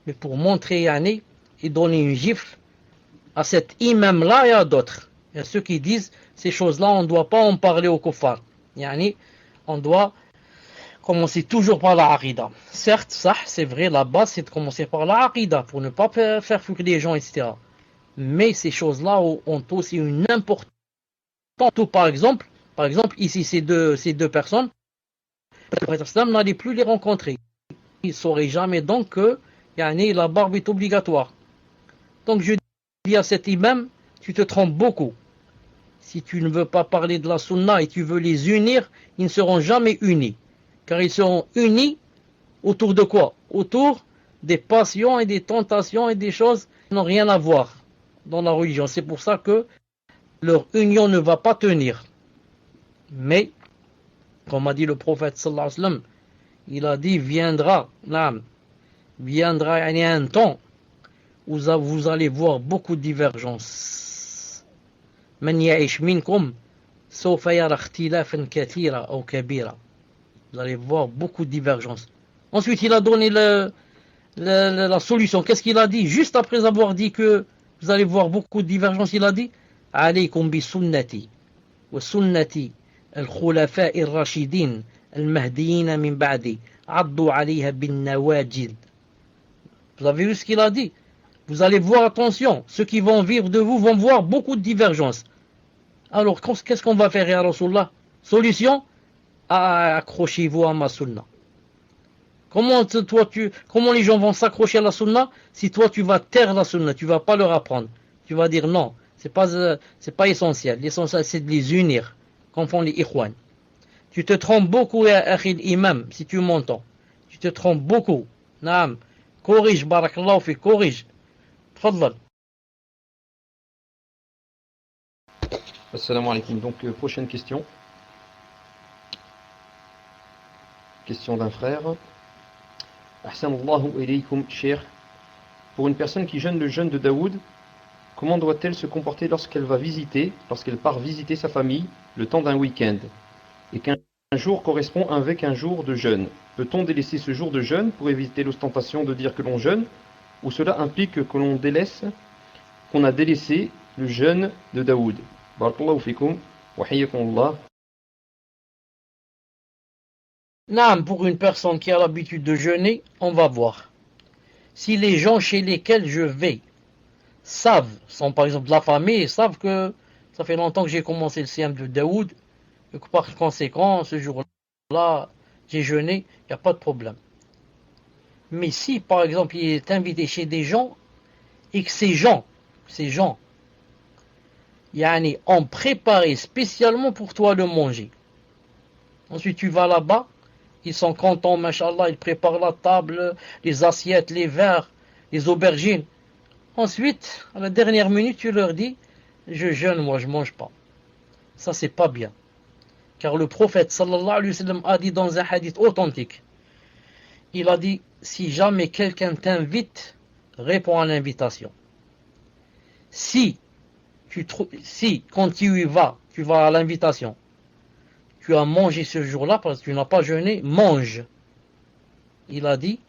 Mais pour montrer et donner une gifle à cet imam-là et à d'autres. Il y a ceux qui disent, ces choses-là, on ne doit pas en parler aux kuffars. On doit commencer toujours par la aqidah. Certes, ça, c'est vrai, la base, c'est de commencer par la aqidah, pour ne pas faire fuir les gens, etc. Mais ces choses-là ont aussi une importance. Par exemple, ici, ces deux personnes, le prophète sallam n'allait plus les rencontrer. Il ne saurait jamais donc que la barbe est obligatoire. Donc je dis à cet imam, tu te trompes beaucoup. Si tu ne veux pas parler de la sunna et tu veux les unir, ils ne seront jamais unis. Car ils seront unis autour de quoi? Autour des passions et des tentations et des choses qui n'ont rien à voir dans la religion. C'est pour ça que leur union ne va pas tenir. Mais, comme a dit le prophète sallallahu alayhi wa sallam, il a dit, viendra un temps où vous allez voir beaucoup de divergences. Man ya'ish minkum sawfa yara ikhtilafan kathira ou kabira. Vous allez voir beaucoup de divergences. Ensuite, il a donné la solution. Qu'est-ce qu'il a dit? Juste après avoir dit que vous allez voir beaucoup de divergences, il a dit alaykum bi sunnati wa sunnati al-khulafa'i ar-rashidin al-mahdiyyin min ba'di addu 'alayha bin nawajid. Vous avez vu ce qu'il a dit? Vous allez voir, attention, ceux qui vont vivre de vous vont voir beaucoup de divergences. Alors, qu'est-ce qu'on va faire, ya Rasulullah? Solution? Accrochez-vous à ma sunna. Comment les gens vont s'accrocher à la sunna si toi tu vas taire la sunna, tu vas pas leur apprendre. Tu vas dire non, c'est pas essentiel. L'essentiel c'est de les unir, comme font les ikhwan. Tu te trompes beaucoup, akhil imam, si tu m'entends. Tu te trompes beaucoup. Naam. Corrige, barakallahu fi, corrige. Tfaddal. Assalamu alaikum. Donc, prochaine question. Question d'un frère. Ahsanallahu ilaykum, cher. Pour une personne qui jeûne le jeûne de Daoud, comment doit-elle se comporter lorsqu'elle part visiter sa famille le temps d'un week-end et qu'un jour correspond avec un jour de jeûne? Peut-on délaisser ce jour de jeûne pour éviter l'ostentation de dire que l'on jeûne, ou cela implique qu'on a délaissé le jeûne de Daoud? Barakallahu fikum wa hayyakumullah. Naam, pour une personne qui a l'habitude de jeûner, on va voir. Si les gens chez lesquels je vais sont par exemple de la famille, savent que ça fait longtemps que j'ai commencé le siyam de Daoud, et que par conséquent, ce jour-là, j'ai jeûné, il n'y a pas de problème. Mais si, par exemple, il est invité chez des gens, et que ces gens, ont préparé spécialement pour toi le manger. Ensuite, tu vas là-bas, ils sont contents, machallah, ils préparent la table, les assiettes, les verres, les aubergines. Ensuite, à la dernière minute, tu leur dis, je jeûne, moi, je mange pas. Ça, c'est pas bien. Car le prophète, sallallahu alayhi wa sallam, a dit dans un hadith authentique, il a dit, si jamais quelqu'un t'invite, réponds à l'invitation. Si, quand tu y vas, tu vas à l'invitation, tu as mangé ce jour-là, parce que tu n'as pas jeûné, mange. Il a dit,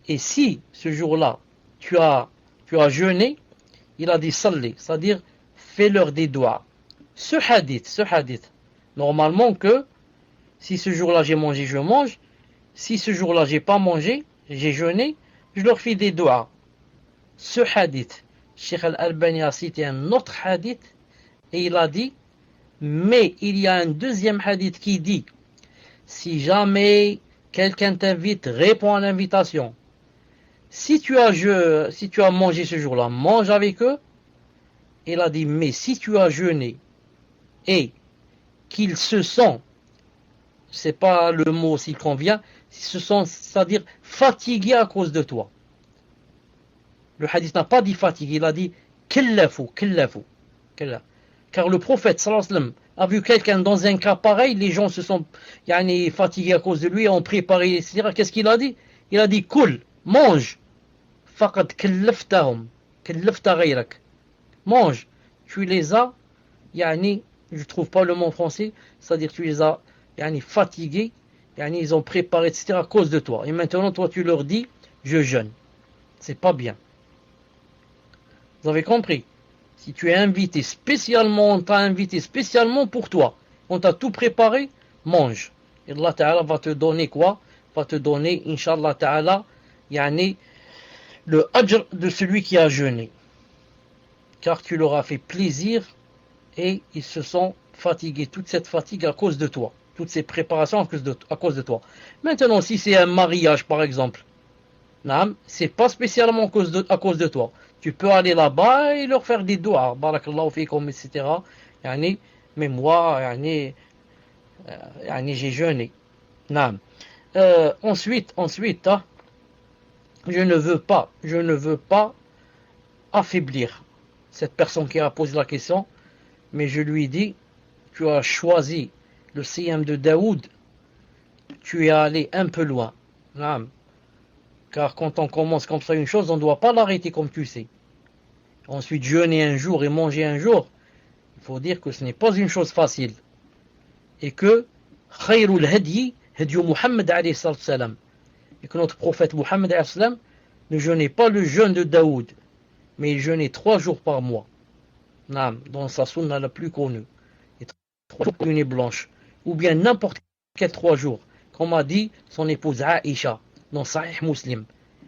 et si, ce jour-là, tu as jeûné, il a dit salli, c'est-à-dire, fais-leur des doigts. Ce hadith, normalement que Si ce jour-là j'ai mangé, je mange. Si ce jour-là j'ai pas mangé, j'ai jeûné, je leur fais des doigts. Ce hadith, Cheikh Al-Albani a cité un autre hadith et il a dit, mais il y a un deuxième hadith qui dit, si jamais quelqu'un t'invite, réponds à l'invitation. Si tu as mangé ce jour-là, mange avec eux. Il a dit, mais si tu as jeûné et qu'ils se sentent, c'est pas le mot s'il convient, ils se sentent, c'est-à-dire fatigués à cause de toi. Le hadith n'a pas dit fatigué, il a dit killafu. Car le prophète sallallahu alayhi wa sallam a vu quelqu'un dans un cas pareil, les gens se sont fatigués à cause de lui, ont préparé, etc. Qu'est-ce qu'il a dit? Il a dit kul, mange. Faqad kallaftahum, kallafta ghayrak. Mange. Tu les as, je trouve pas le mot français, c'est-à-dire tu les as fatigués, ils ont préparé, etc. à cause de toi. Et maintenant, toi, tu leur dis, je jeûne. C'est pas bien. Vous avez compris? Si tu es invité spécialement, on t'a invité spécialement pour toi, on t'a tout préparé, mange. Et Allah Ta'ala va te donner quoi? Va te donner, Inch'Allah Ta'ala, le ajr de celui qui a jeûné. Car tu leur as fait plaisir et ils se sont fatigués. Toute cette fatigue à cause de toi. Toutes ces préparations à cause de toi. Maintenant, si c'est un mariage, par exemple, c'est pas spécialement à cause de toi. Tu peux aller là-bas et leur faire des doigts, barakallahu fikum, etc. Mais moi, j'ai jeûné. Ensuite, je ne veux pas affaiblir cette personne qui a posé la question, mais je lui dis, tu as choisi le siyam de Daoud, tu es allé un peu loin. Car quand on commence comme ça une chose, on ne doit pas l'arrêter comme tu sais. Ensuite, jeûner un jour et manger un jour, il faut dire que ce n'est pas une chose facile. Et que khayrul hadi, hadi Muhammad alayhi salam. Et que notre prophète Muhammad alayhi salam ne jeûnait pas le jeûne de Daoud, mais il jeûnait 3 jours par mois. Dans sa sunna la plus connue. Et 3 jours une nuit blanche. Ou bien n'importe quel 3 jours. Comme a dit son épouse Aïcha dans Sahih Muslim.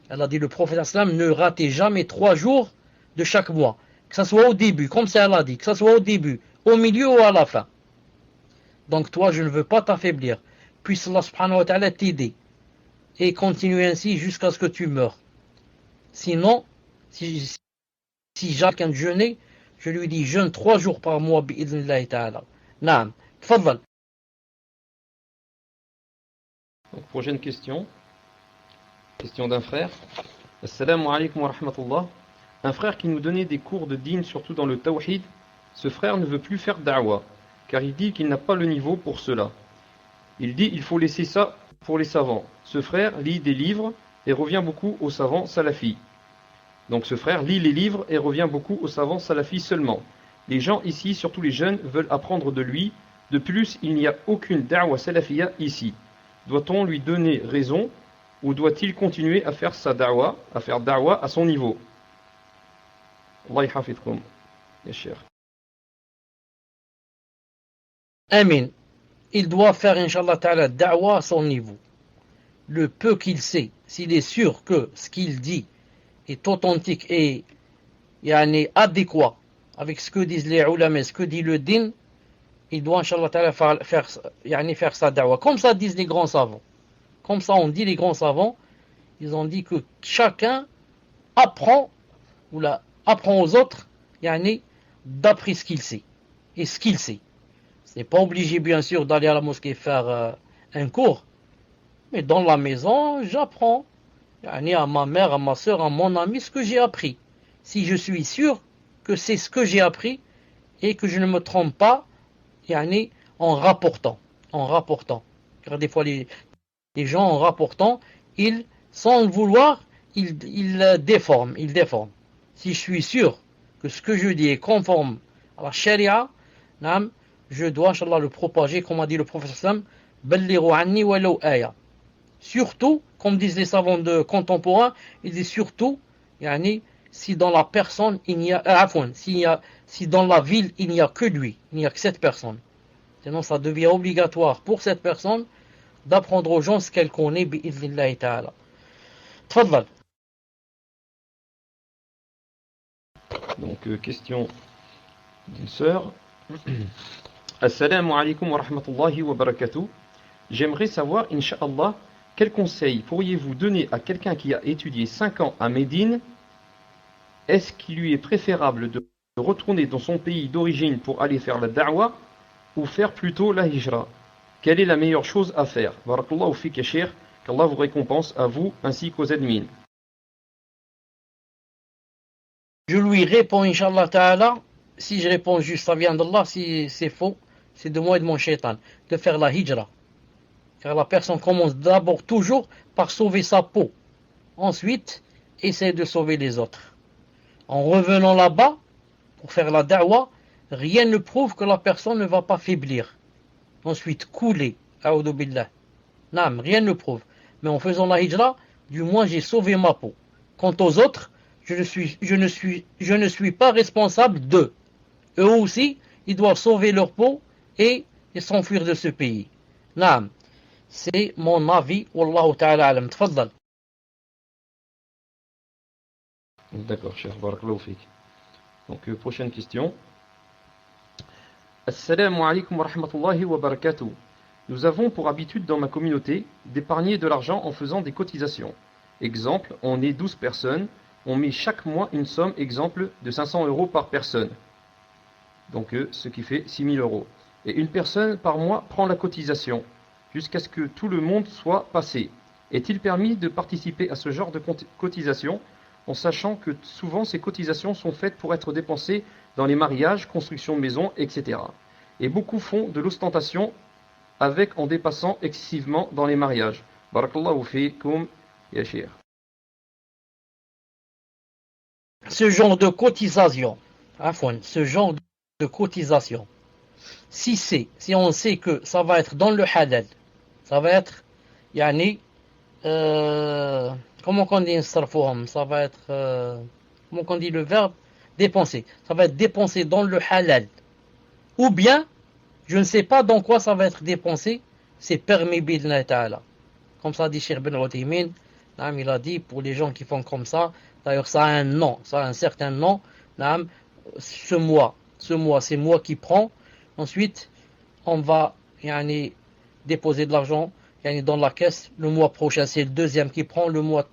Elle a dit, le prophète sallam ne ratait jamais 3 jours de chaque mois. Que ce soit au début, comme ça elle a dit, que ce soit au début, au milieu ou à la fin. Donc toi, je ne veux pas t'affaiblir. Puisse Allah subhanahu wa ta'ala t'aider. Et continuer ainsi jusqu'à ce que tu meurs. Sinon, si j'ai quelqu'un de jeûner, je lui dis jeûne 3 jours par mois, bi'idhnillahi ta'ala. Naam. Tfaddal. Donc, prochaine question. Question d'un frère. Assalamu alaikum wa rahmatullah. Un frère qui nous donnait des cours de dîn, surtout dans le tawhid, ce frère ne veut plus faire da'wa, car il dit qu'il n'a pas le niveau pour cela. Il dit il faut laisser ça pour les savants. Ce frère lit des livres et revient beaucoup aux savants salafis. Donc ce frère lit les livres et revient beaucoup aux savants salafis seulement. Les gens ici, surtout les jeunes, veulent apprendre de lui. De plus, il n'y a aucune da'wa salafia ici. Doit-on lui donner raison ou doit-il continuer à faire sa da'wa, à faire da'wa à son niveau? Allah yahafidkum, ya cheikh. Amin. Il doit faire, Inch'Allah Ta'ala, da'wa à son niveau. Le peu qu'il sait, s'il est sûr que ce qu'il dit est authentique et adéquat avec ce que disent les ulama, ce que dit le din, il doit, Inch'Allah Ta'ala, faire sa da'wa. Comme ça disent les grands savants. Comme ça on dit les grands savants, ils ont dit que chacun apprend aux autres d'après ce qu'il sait. Et ce qu'il sait. Ce n'est pas obligé bien sûr d'aller à la mosquée faire un cours. Mais dans la maison, j'apprends à ma mère, à ma soeur, à mon ami ce que j'ai appris. Si je suis sûr que c'est ce que j'ai appris et que je ne me trompe pas en rapportant. Car des fois les gens en rapportant, sans le vouloir, ils déforment. Si je suis sûr que ce que je dis est conforme à la charia, je dois, Inch'Allah, le propager, comme a dit le prophète sallam, ballighu anni walau aya. Surtout, comme disent les savants contemporains, ils disent surtout, si dans la personne il n'y a, si dans la ville il n'y a que lui, il n'y a que cette personne. Sinon, ça devient obligatoire pour cette personne d'apprendre aux gens ce qu'elle connaît, bi'idhnillahi ta'ala. Tfaddal. Donc, question d'une sœur. Assalamu alaikum wa rahmatullahi wa barakatuh. J'aimerais savoir, Inch'Allah, quel conseil pourriez-vous donner à quelqu'un qui a étudié 5 ans à Médine? Est-ce qu'il lui est préférable de retourner dans son pays d'origine pour aller faire la da'wa ou faire plutôt la hijra? Quelle est la meilleure chose à faire? Barakallahu fik ya cheikh, qu'Allah vous récompense à vous ainsi qu'aux admins. Je lui réponds, Inch'Allah ta'ala, si je réponds juste, ça vient d'Allah, si c'est faux, c'est de moi et de mon shaitan, de faire la hijra. Car la personne commence d'abord toujours par sauver sa peau. Ensuite, essaie de sauver les autres. En revenant là-bas, pour faire la da'wa, rien ne prouve que la personne ne va pas faiblir. Ensuite, couler, a'udhu billah. Naam, rien ne prouve. Mais en faisant la hijra, du moins j'ai sauvé ma peau. Quant aux autres, je ne suis pas responsable d'eux. Eux aussi, ils doivent sauver leur peau et s'enfuir de ce pays. Naam, c'est mon avis. Wallahu ta'ala alam. Tfaddal. D'accord, cheikh, barakallahu fik. Donc, prochaine question. Assalamu alaikum wa rahmatullahi wa barakatuh. Nous avons pour habitude dans ma communauté d'épargner de l'argent en faisant des cotisations. Exemple, on est 12 personnes, on met chaque mois une somme, exemple, de 500 € par personne. Donc, ce qui fait 6 000 €. Et une personne par mois prend la cotisation, jusqu'à ce que tout le monde soit passé. Est-il permis de participer à ce genre de cotisation, en sachant que souvent ces cotisations sont faites pour être dépensées dans les mariages, construction de maisons, etc. Et beaucoup font de l'ostentation avec en dépassant excessivement dans les mariages. Barakallahu fikum ya cheikh. Ce genre de cotisation, ce genre de cotisation, si on sait que ça va être dans le halal, ça va être, comment on dit ça va être, comment on dit le verbe, dépenser, ça va être dépensé dans le halal, ou bien, je ne sais pas dans quoi ça va être dépensé, c'est permis bi'idhnillahi ta'ala. Comme ça dit Cheikh Ben Uthaymin, il a dit pour les gens qui font comme ça, d'ailleurs ça a un nom, ça a un certain nom, ce mois c'est moi qui prends, ensuite on va déposer de l'argent dans la caisse, le mois prochain c'est le deuxième qui prend, le mois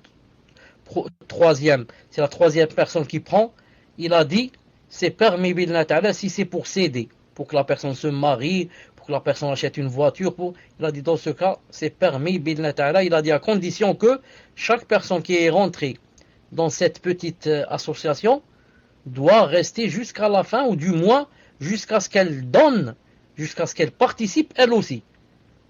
troisième c'est la troisième personne qui prend. Il a dit c'est permis bi'idhnillahi ta'ala si c'est pour s'aider, pour que la personne se marie, pour que la personne achète une voiture, il a dit dans ce cas c'est permis bi'idhnillahi ta'ala. Il a dit à condition que chaque personne qui est rentrée dans cette petite association doit rester jusqu'à la fin, ou du moins jusqu'à ce qu'elle donne, jusqu'à ce qu'elle participe elle aussi.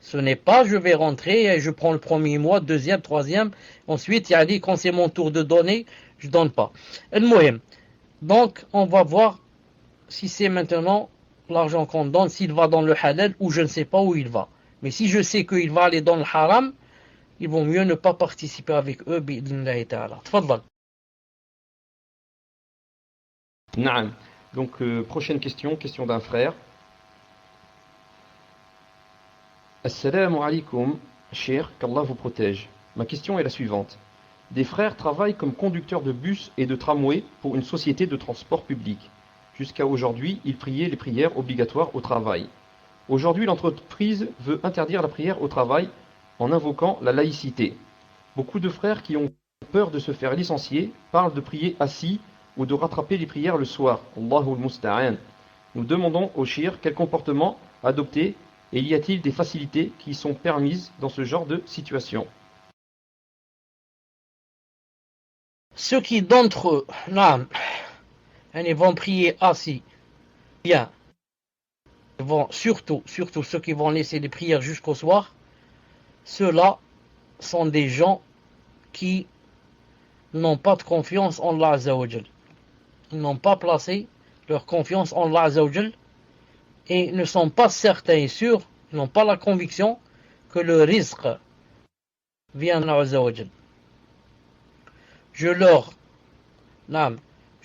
Ce n'est pas je vais rentrer et je prends le premier mois, deuxième, troisième, ensuite quand c'est mon tour de donner, je donne pas. Donc on va voir si c'est maintenant l'argent qu'on donne, s'il va dans le halal ou je ne sais pas où il va. Mais si je sais qu'il va aller dans le haram, il vaut mieux ne pas participer avec eux, bi'idhnillahi ta'ala. Tfaddal. Naam. Donc, prochaine question d'un frère. Assalamu alaikum, cher, qu'Allah vous protège. Ma question est la suivante. Des frères travaillent comme conducteurs de bus et de tramway pour une société de transport public. Jusqu'à aujourd'hui, ils priaient les prières obligatoires au travail. Aujourd'hui, l'entreprise veut interdire la prière au travail en invoquant la laïcité. Beaucoup de frères qui ont peur de se faire licencier parlent de prier assis ou de rattraper les prières le soir. Allahu al-musta'an. Nous demandons au shir quel comportement adopter et y a-t-il des facilités qui sont permises dans ce genre de situation? Ceux qui d'entre eux, ils vont prier assis, bien, surtout ceux qui vont laisser les prières jusqu'au soir, ceux-là sont des gens qui n'ont pas de confiance en Allah Azza wa Jal. Ils n'ont pas placé leur confiance en Allah Azza wa Jal et ne sont pas certains et sûrs, ils n'ont pas la conviction que le rizq vient d'Allah Azza wa Jal. Je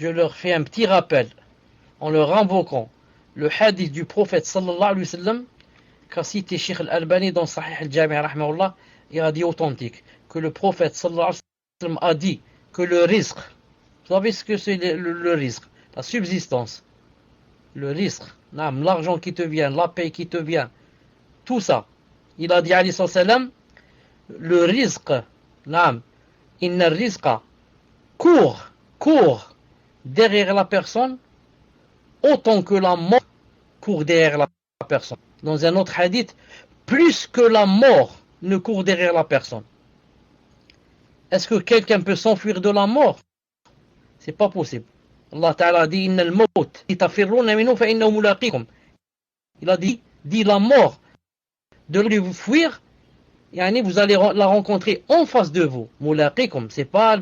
leur fais un petit rappel en leur invoquant le hadith du prophète sallallahu alayhi wa sallam qu'a cité Cheikh Al-Albani dans Sahih Al-Jami' rahimahullah, il a dit authentique que le prophète sallallahu alayhi wa sallam a dit que le rizq, vous savez ce que c'est le rizq, la subsistance, le rizq, l'argent qui te vient, la paix qui te vient, tout ça, il a dit alayhi salam, le rizq, inna rizqa, court derrière la personne autant que la mort court derrière la personne. Dans un autre hadith, plus que la mort ne court derrière la personne. Est-ce que quelqu'un peut s'enfuir de la mort? C'est pas possible. Allah Ta'ala dit inna al-maut tafirruna minhu fa innahu mulaqikum. Il a dit la mort de lui fuir, vous allez la rencontrer en face de vous. Mulaqikum, c'est pas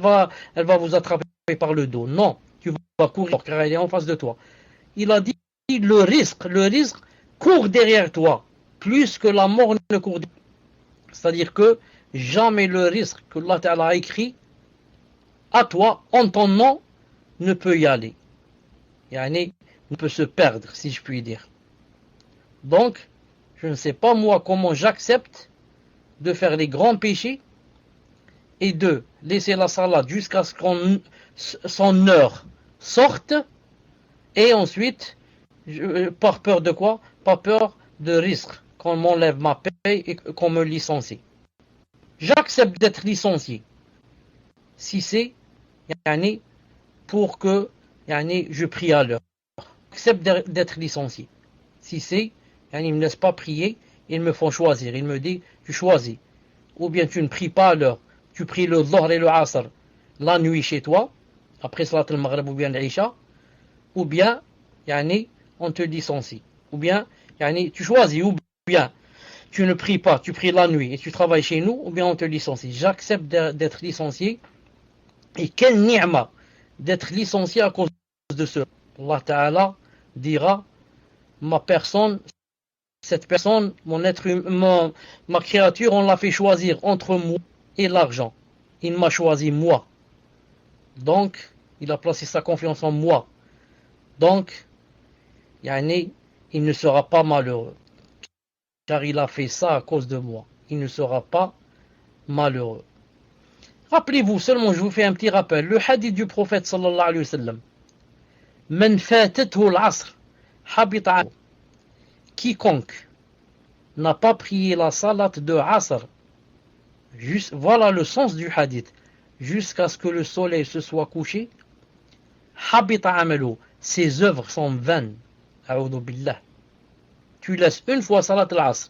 elle va vous attraper par le dos. Non, tu vas courir car elle est en face de toi. Il a dit le risque court derrière toi, plus que la mort ne court derrière. C'est-à-dire que jamais le risque que Allah Ta'ala a écrit à toi, en ton nom, ne peut y aller. Ne peut se perdre, si je puis dire. Donc, je ne sais pas moi comment j'accepte de faire les grands péchés et de laisser la salade jusqu'à ce qu'on son heure sorte et ensuite, par peur de quoi? Pas peur de risque, qu'on m'enlève ma paye et qu'on me licencie. J'accepte d'être licencié si c'est pour que je prie à l'heure. J'accepte d'être licencié si c'est ils ne me laissent pas prier, ils me font choisir, ils me disent tu choisis, ou bien tu ne pries pas à l'heure, tu pries le Dhuhr et le Asr la nuit chez toi après Salat al-Maghrib ou bien l'Isha, ou bien on te licencie, ou bien tu choisis, ou bien tu ne pries pas, tu pries la nuit et tu travailles chez nous, ou bien on te licencie. J'accepte d'être licencié. Et quelle ni'ma d'être licencié à cause de cela. Allah Ta'ala dira ma personne, cette personne, ma créature, on l'a fait choisir entre moi et l'argent. Il m'a choisi moi. Donc, il a placé sa confiance en moi. Donc, il ne sera pas malheureux. Car il a fait ça à cause de moi. Il ne sera pas malheureux. Rappelez-vous seulement, je vous fais un petit rappel, le hadith du prophète sallallahu alayhi wa sallam. Man fatathu al-asr, habita. Quiconque n'a pas prié la salat de Asr, voilà le sens du hadith, jusqu'à ce que le soleil se soit couché, habita amalu, ses œuvres sont vaines. A'udhu billah. Tu laisses une fois salat al-asr,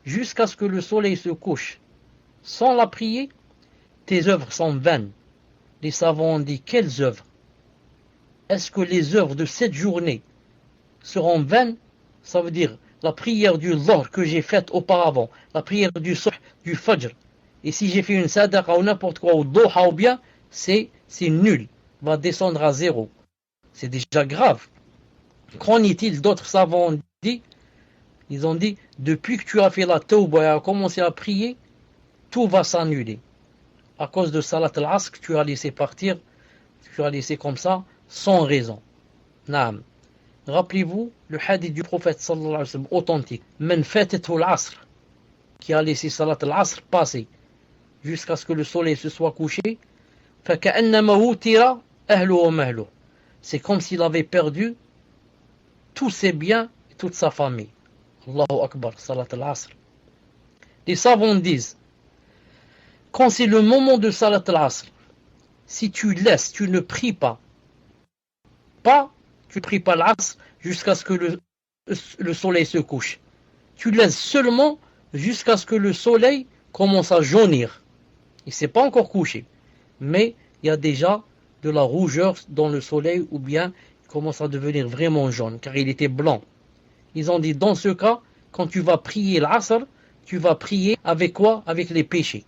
jusqu'à ce que le soleil se couche, sans la prier, tes œuvres sont vaines. Les savants ont dit, quelles œuvres? Est-ce que les œuvres de cette journée seront vaines? Ça veut dire la prière du Dhuhr que j'ai faite auparavant, la prière du Subh, du Fajr. Et si j'ai fait une sadaqa ou n'importe quoi, ou Duha ou bien, c'est nul, va descendre à zéro. C'est déjà grave. Qu'en est-il d'autres savants ont dit? Ils ont dit, depuis que tu as fait la tawbah et as commencé à prier, tout va s'annuler. À cause de Salat al-Asr, tu as laissé partir, tu as laissé comme ça, sans raison. Naam. Rappelez-vous le hadith du prophète sallallahu alayhi wa sallam authentique. Man fatathu al-Asr, qui a laissé Salat al-Asr passer jusqu'à ce que le soleil se soit couché. فَكَأَنَّمَا وُتِرَ أَهْلُهُ وَمَهْلُهُ. C'est comme s'il avait perdu tous ses biens et toute sa famille. Allahu Akbar, Salat al-Asr. Les savants disent, quand c'est le moment de Salat al-Asr, si tu laisses, tu ne pries pas, tu pries pas l'Asr jusqu'à ce que le soleil se couche. Tu laisses seulement jusqu'à ce que le soleil commence à jaunir. Il ne s'est pas encore couché, mais il y a déjà de la rougeur dans le soleil, ou bien il commence à devenir vraiment jaune, car il était blanc. Ils ont dit, dans ce cas, quand tu vas prier l'Asr, tu vas prier avec quoi? Avec les péchés.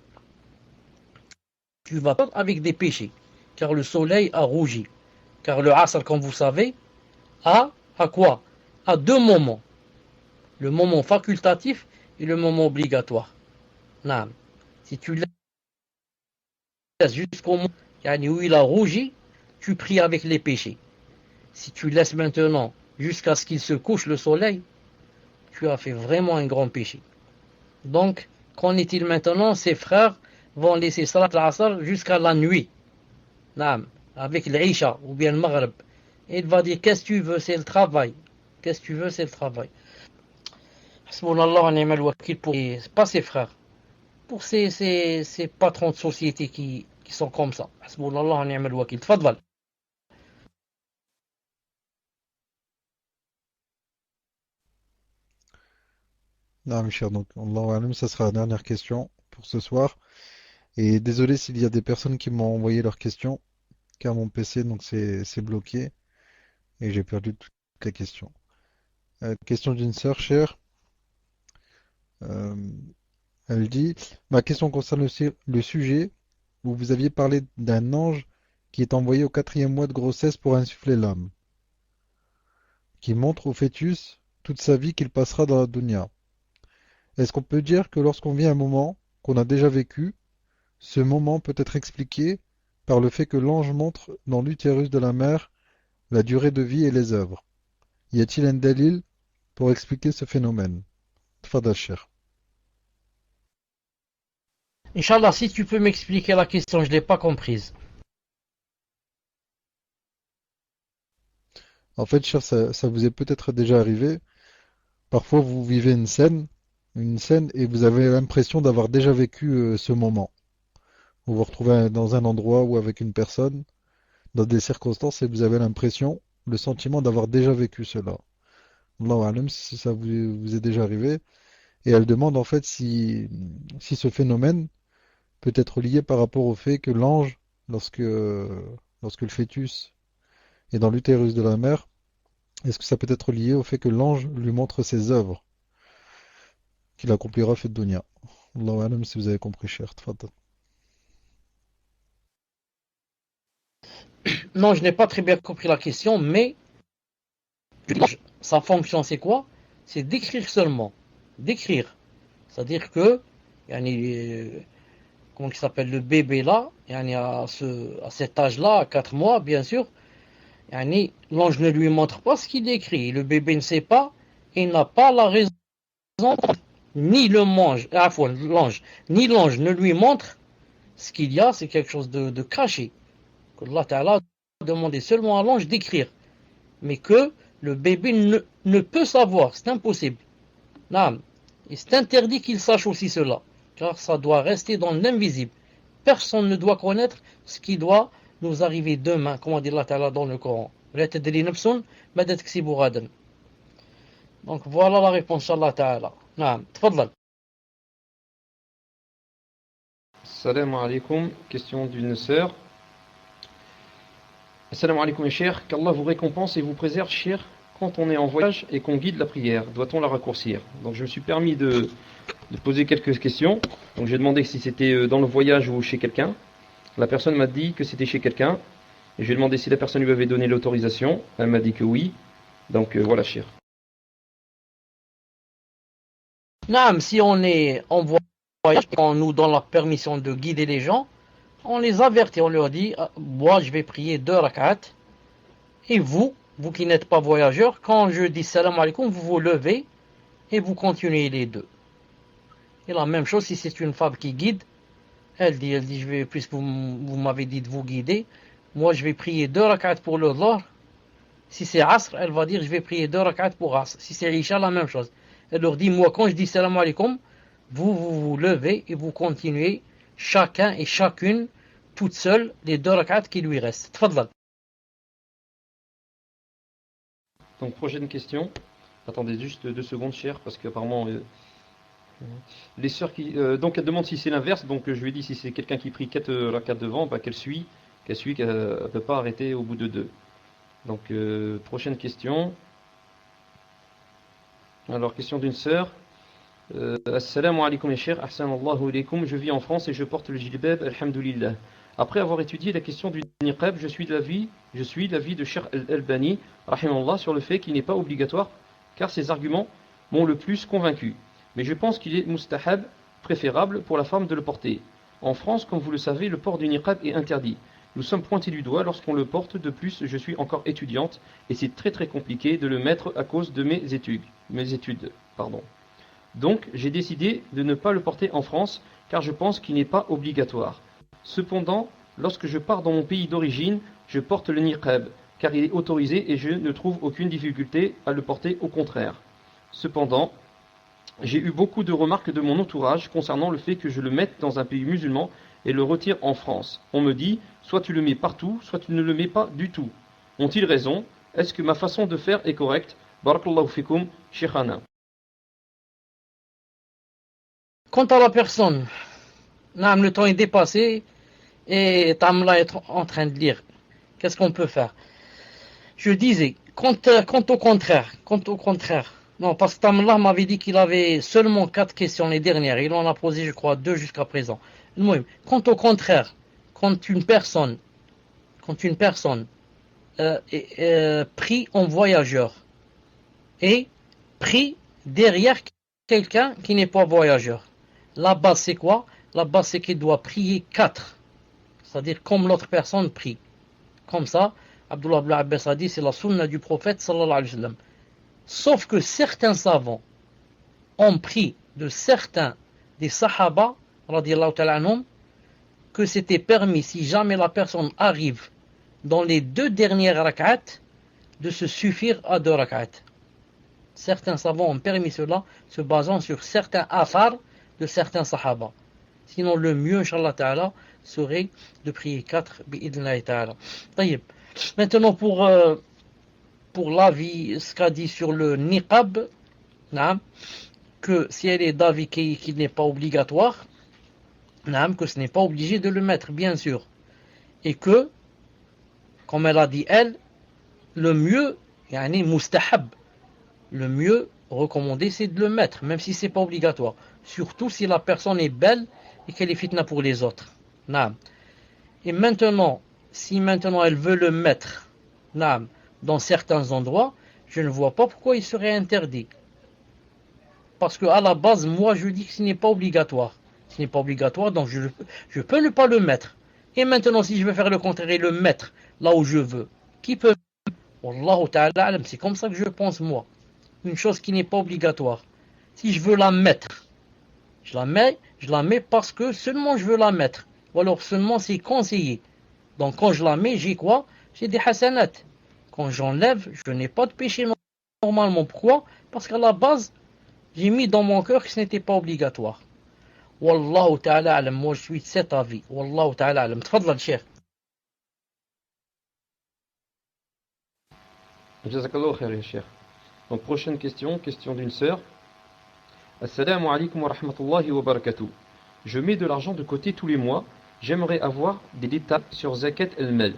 Tu vas pas avec des péchés, car le soleil a rougi. Car le Asr, comme vous savez, a quoi? À deux moments. Le moment facultatif et le moment obligatoire. Non. Si tu laisses jusqu'au moment où il a rougi, tu pries avec les péchés. Si tu laisses maintenant jusqu'à ce qu'il se couche le soleil, tu as fait vraiment un grand péché. Donc, qu'en est-il maintenant? Ses frères vont laisser Salat al-Asr jusqu'à la nuit. Naam, avec l'Isha ou bien le Maghrib. Et il va dire, qu'est-ce que tu veux, c'est le travail. Qu'est-ce que tu veux, c'est le travail. Hasbunallah wa ni'mal wakil pour pas ses frères. Pour ces patrons de société qui sont comme ça. Hasbunallah wa ni'mal wakil. Tfadal. Non, mes chers, donc, Allahu Alam, ça sera la dernière question pour ce soir. Et désolé s'il y a des personnes qui m'ont envoyé leurs questions, car mon PC, donc, c'est bloqué et j'ai perdu toutes les questions. Question d'une sœur chère. Euh, Elle dit, ma question concerne le sujet où vous aviez parlé d'un ange qui est envoyé au 4e mois de grossesse pour insuffler l'âme, qui montre au fœtus toute sa vie qu'il passera dans la dunya. Est-ce qu'on peut dire que lorsqu'on vit un moment qu'on a déjà vécu, ce moment peut être expliqué par le fait que l'ange montre dans l'utérus de la mère la durée de vie et les œuvres? Y a-t-il un dalil pour expliquer ce phénomène? Tfadal, cher. Inch'Allah, si tu peux m'expliquer la question, je ne l'ai pas comprise. En fait, cher, ça vous est peut-être déjà arrivé. Parfois, vous vivez une scène et vous avez l'impression d'avoir déjà vécu ce moment. Vous vous retrouvez dans un endroit ou avec une personne, dans des circonstances, et vous avez l'impression, le sentiment d'avoir déjà vécu cela. Allahu alam si ça vous est déjà arrivé. Et elle demande en fait si ce phénomène peut être lié par rapport au fait que l'ange, lorsque le fœtus est dans l'utérus de la mère, est-ce que ça peut être lié au fait que l'ange lui montre ses œuvres qu'il accomplira fait dunya? Allahu alam si vous avez compris, cher. Tfadal. Non, je n'ai pas très bien compris la question, mais sa fonction, c'est quoi? C'est d'écrire seulement. D'écrire. C'est-à-dire que, comment il s'appelle, le bébé là, à cet âge-là, à 4 mois, bien sûr, l'ange ne lui montre pas ce qu'il écrit. Le bébé ne sait pas, il n'a pas la raison, ni l'ange, ni l'ange ne lui montre ce qu'il y a, c'est quelque chose de caché. Que Allah Ta'ala a demandé seulement à l'ange d'écrire, mais que le bébé ne peut savoir, c'est impossible. Et c'est interdit qu'il sache aussi cela, car ça doit rester dans l'invisible. Personne ne doit connaître ce qui doit nous arriver demain, comme dit Allah Ta'ala dans le Coran. Donc voilà la réponse, Allah Ta'ala. Tfadlal. Salam alaikum, question d'une sœur. Salam alaikum, cher, qu'Allah vous récompense et vous préserve, cher, quand on est en voyage et qu'on guide la prière. Doit-on la raccourcir? Donc je me suis permis de poser quelques questions. Donc j'ai demandé si c'était dans le voyage ou chez quelqu'un. La personne m'a dit que c'était chez quelqu'un. Et j'ai demandé si la personne lui avait donné l'autorisation. Elle m'a dit que oui. Donc voilà, cher. Si on est en voyage, on nous donne la permission de guider les gens, on les avertit, on leur dit, moi je vais prier 2 rak'at, et vous qui n'êtes pas voyageurs, quand je dis salam alaikum, vous vous levez et vous continuez les deux. Et la même chose si c'est une femme qui guide, elle dit, puisque vous m'avez dit de vous guider, moi je vais prier 2 rak'at pour le Dhuhr. Si c'est Asr, elle va dire je vais prier 2 rak'at pour Asr. Si c'est Isha, la même chose. Elle leur dit, moi quand je dis salam alaikum, vous levez et vous continuez chacun et chacune toute seule les 2 rak'at qui lui restent. Tfadlal. Donc prochaine question. Attendez juste 2 secondes, cher, parce qu'apparemment les sœurs qui donc elle demande si c'est l'inverse. Donc je lui ai dit si c'est quelqu'un qui prie 4 rak'at devant, qu'elle ne peut pas arrêter au bout de 2. Donc prochaine question. Alors question d'une sœur. Assalamu alaikum mes chers, ahsanallahu alaikum, je vis en France et je porte le jilbab, alhamdulillah. Après avoir étudié la question du niqab, je suis de l'avis de Cheikh Al-Albani, rahimahullah, sur le fait qu'il n'est pas obligatoire, car ses arguments m'ont le plus convaincu. Mais je pense qu'il est mustahab, préférable pour la femme de le porter. En France, comme vous le savez, le port du niqab est interdit. Nous sommes pointés du doigt lorsqu'on le porte. De plus, je suis encore étudiante et c'est très compliqué de le mettre à cause de mes études. Pardon. Donc, j'ai décidé de ne pas le porter en France, car je pense qu'il n'est pas obligatoire. Cependant, lorsque je pars dans mon pays d'origine, je porte le niqab, car il est autorisé et je ne trouve aucune difficulté à le porter, au contraire. Cependant, j'ai eu beaucoup de remarques de mon entourage concernant le fait que je le mette dans un pays musulman et le retire en France. On me dit, soit tu le mets partout, soit tu ne le mets pas du tout. Ont-ils raison? Est-ce que ma façon de faire est correcte? Barakallahu fikum, Sheikhana. Quant à la personne, naam, le temps est dépassé et Tamla est en train de lire. Qu'est-ce qu'on peut faire? Je disais, quant au contraire, non, parce que Tamla m'avait dit qu'il avait seulement 4 questions les dernières. Il en a posé, je crois, 2 jusqu'à présent. Quant au contraire, quand une personne prie en voyageur et prie derrière quelqu'un qui n'est pas voyageur, la base c'est quoi? La base c'est qu'il doit prier 4, c'est-à-dire comme l'autre personne prie. Comme ça, Abdullah ibn Abbas a dit, c'est la sunna du prophète sallallahu alayhi wa sallam. Sauf que certains savants ont pris de certains des sahaba, radiyallahu ta'ala anhum, que c'était permis, si jamais la personne arrive dans les 2 dernières rak'at, de se suffire à 2 rak'at. Certains savants ont permis cela, se basant sur certains athars de certains sahaba. Sinon, le mieux, Inch'Allah ta'ala, serait de prier 4, bi'idhnillahi ta'ala. Maintenant, pour l'avis, ce qu'a dit sur le niqab, que si elle est d'avis qu'il n'est pas obligatoire, que ce n'est pas obligé de le mettre, bien sûr. Et que, comme elle a dit elle, le mieux, yani mustahab, le mieux recommandé, c'est de le mettre, même si c'est pas obligatoire. Surtout si la personne est belle et qu'elle est fitna pour les autres. Et maintenant, si maintenant elle veut le mettre dans certains endroits, je ne vois pas pourquoi il serait interdit. Parce que à la base, moi je dis que ce n'est pas obligatoire. Ce n'est pas obligatoire, donc je peux ne pas le mettre. Et maintenant, si je veux faire le contraire et le mettre là où je veux, qui peut? Wallahu ta'ala alam, c'est comme ça que je pense moi. Une chose qui n'est pas obligatoire. Si je veux la mettre, je la mets parce que seulement je veux la mettre. Ou alors seulement c'est conseillé. Donc quand je la mets, j'ai quoi? J'ai des hasanat. Quand j'enlève, je n'ai pas de péché normalement. Pourquoi? Parce qu'à la base, j'ai mis dans mon cœur que ce n'était pas obligatoire. Wallahu ta'ala alam, moi je suis de cet avis. Wallahu ta'ala alam. Tfadlal, cheikh. Jazakallahu khair, ya Cheikh. Donc, prochaine question, question d'une sœur. Assalamu alaikum wa rahmatullahi wa barakatuh. Je mets de l'argent de côté tous les mois. J'aimerais avoir des détails sur Zakat el-Mal.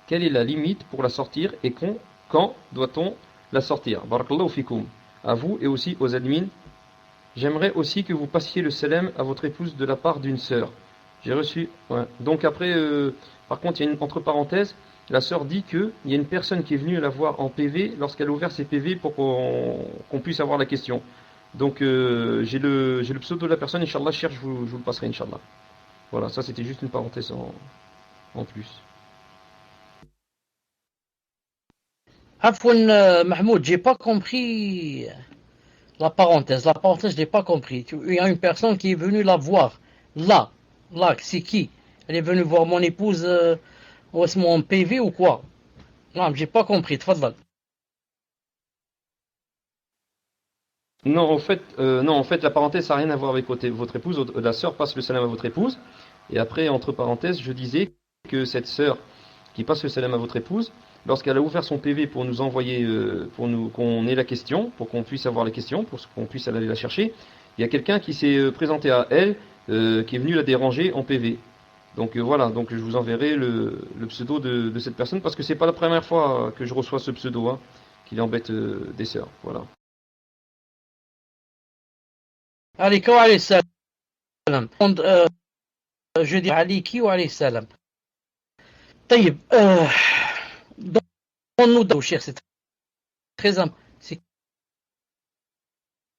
Quelle est la limite pour la sortir et quand doit-on la sortir? Barakallahu fikoum. À vous et aussi aux admins. J'aimerais aussi que vous passiez le salam à votre épouse de la part d'une sœur. J'ai reçu. Ouais. Donc après, par contre, il y a une entre parenthèses. La sœur dit qu'il y a une personne qui est venue la voir en PV lorsqu'elle a ouvert ses PV pour qu'on puisse avoir la question. Donc j'ai le pseudo de la personne, Inch'Allah, cherche, je vous le passerai, Inch'Allah. Voilà, ça c'était juste une parenthèse en plus. Afwan Mahmoud, j'ai pas compris la parenthèse. La parenthèse, je l'ai pas compris. Il y a une personne qui est venue la voir. Là, c'est qui? Elle est venue voir mon épouse en PV ou quoi? Non, j'ai pas compris. Tfadlal. Non, en fait, la parenthèse, ça n'a rien à voir avec votre épouse. La sœur passe le salam à votre épouse. Et après, entre parenthèses, je disais que cette sœur qui passe le salam à votre épouse, lorsqu'elle a ouvert son PV pour nous envoyer, qu'on ait la question, pour qu'on puisse avoir la question, pour qu'on puisse aller la chercher, il y a quelqu'un qui s'est présenté à elle, qui est venu la déranger en PV. Donc voilà, donc je vous enverrai le pseudo de cette personne, parce que c'est pas la première fois que je reçois ce pseudo, hein, qui embête des sœurs. Voilà. Allez, wa alayhi salam. Je dis aliki wa alayhi salam. طيب, donne-nous d'un cher, c'est très important. C'est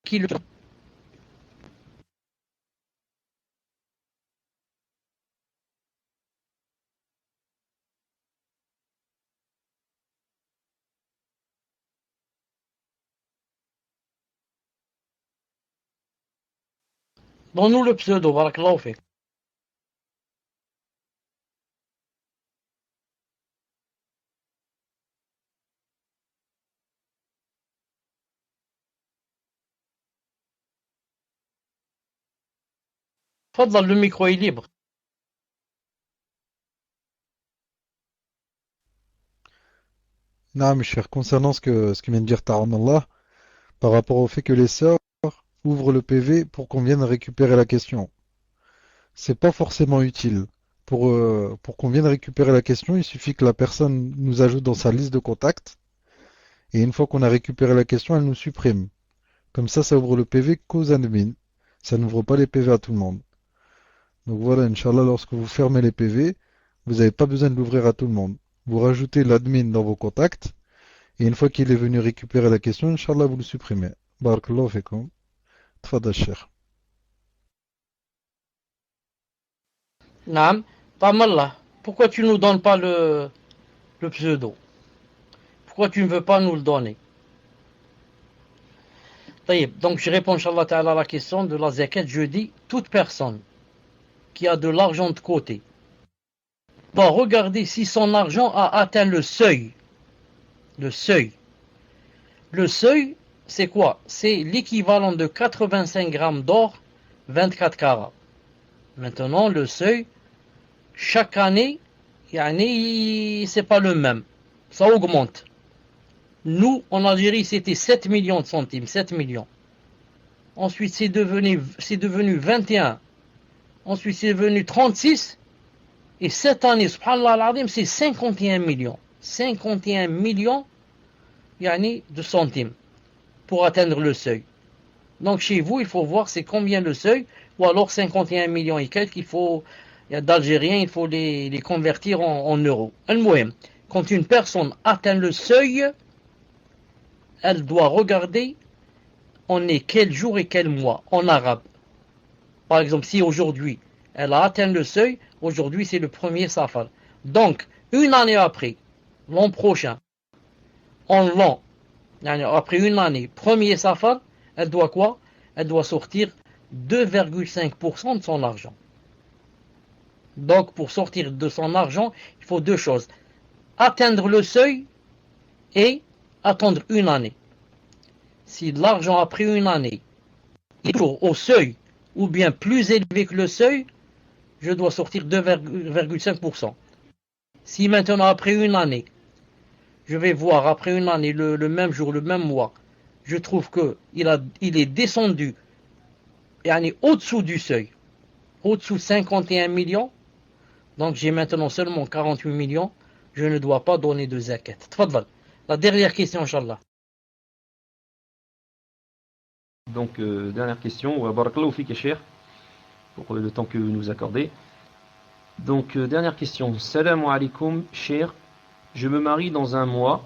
qui le Donne-nous le pseudo, barakallahu fik. Fadlan, le micro est libre. Non, mes chers, concernant ce que vient de dire Ta'amallah, par rapport au fait que les sœurs ouvrent le PV pour qu'on vienne récupérer la question. C'est pas forcément utile. Pour qu'on vienne récupérer la question, il suffit que la personne nous ajoute dans sa liste de contacts, et une fois qu'on a récupéré la question, elle nous supprime. Comme ça ouvre le PV qu'aux admins. Ça n'ouvre pas les PV à tout le monde. Donc voilà, Inch'Allah, lorsque vous fermez les PV, vous n'avez pas besoin de l'ouvrir à tout le monde. Vous rajoutez l'admin dans vos contacts, et une fois qu'il est venu récupérer la question, Inch'Allah, vous le supprimez. Barakallahu fikum. Tfadal Cheikh. Naam. Tamallah, pourquoi tu nous donnes pas le pseudo? Pourquoi tu ne veux pas nous le donner? Taïb. Donc je réponds, Inch'Allah ta'ala, à la question de la zakat. Je dis, toute personne qui a de l'argent de côté doit regarder si son argent a atteint le seuil. Le seuil. Le seuil, c'est quoi? C'est l'équivalent de 85 grammes d'or, 24 carats. Maintenant, le seuil, chaque année, c'est pas le même. Ça augmente. Nous, en Algérie, c'était 7 millions de centimes, 7 millions. Ensuite, c'est devenu 21. Ensuite, c'est devenu 36. Et cette année, subhanallah al-azim, c'est 51 millions. 51 millions de centimes pour atteindre le seuil. Donc chez vous, il faut voir c'est combien le seuil, ou alors 51 millions et quelques, il y a d'Algériens, il faut les convertir en euros. Al-Mouhem, quand une personne atteint le seuil, elle doit regarder on est quel jour et quel mois en arabe. Par exemple, si aujourd'hui elle a atteint le seuil, aujourd'hui c'est le 1er Safar. Donc, une année après, l'an prochain, après une année, 1er Safar, elle doit quoi? Elle doit sortir 2,5% de son argent. Donc, pour sortir de son argent, il faut deux choses. Atteindre le seuil et attendre une année. Si l'argent après une année est toujours au seuil ou bien plus élevé que le seuil, je dois sortir 2,5%. Si maintenant après une année, je vais voir après une année, le même jour, le même mois, je trouve qu'il est descendu au-dessous du seuil, au-dessous de 51 millions, donc j'ai maintenant seulement 48 millions, je ne dois pas donner de zakat. Tfadal. La dernière question, Inch'Allah. Donc, dernière question. Barakallahu fik, Cheikh, pour le temps que vous nous accordez. Donc, dernière question. Salam alaikum, Cheikh. Je me marie dans un mois.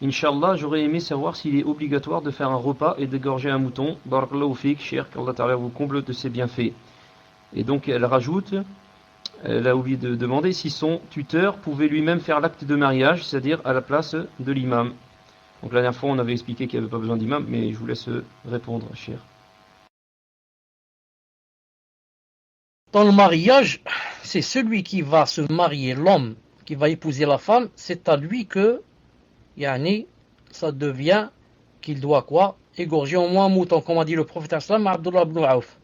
Inch'Allah, j'aurais aimé savoir s'il est obligatoire de faire un repas et d'égorger un mouton. Barakallahu fik, Cheikh, qu'Allah Ta'ala vous comble de ses bienfaits. Et donc, elle rajoute, elle a oublié de demander si son tuteur pouvait lui-même faire l'acte de mariage, c'est-à-dire à la place de l'imam. Donc la dernière fois, on avait expliqué qu'il n'y avait pas besoin d'imam, mais je vous laisse répondre, cher. Dans le mariage, c'est celui qui va se marier, l'homme qui va épouser la femme, c'est à lui que, ça devient qu'il doit quoi? Égorger au moins un mouton, comme a dit le prophète Aslam, Abdullah ibn Auf.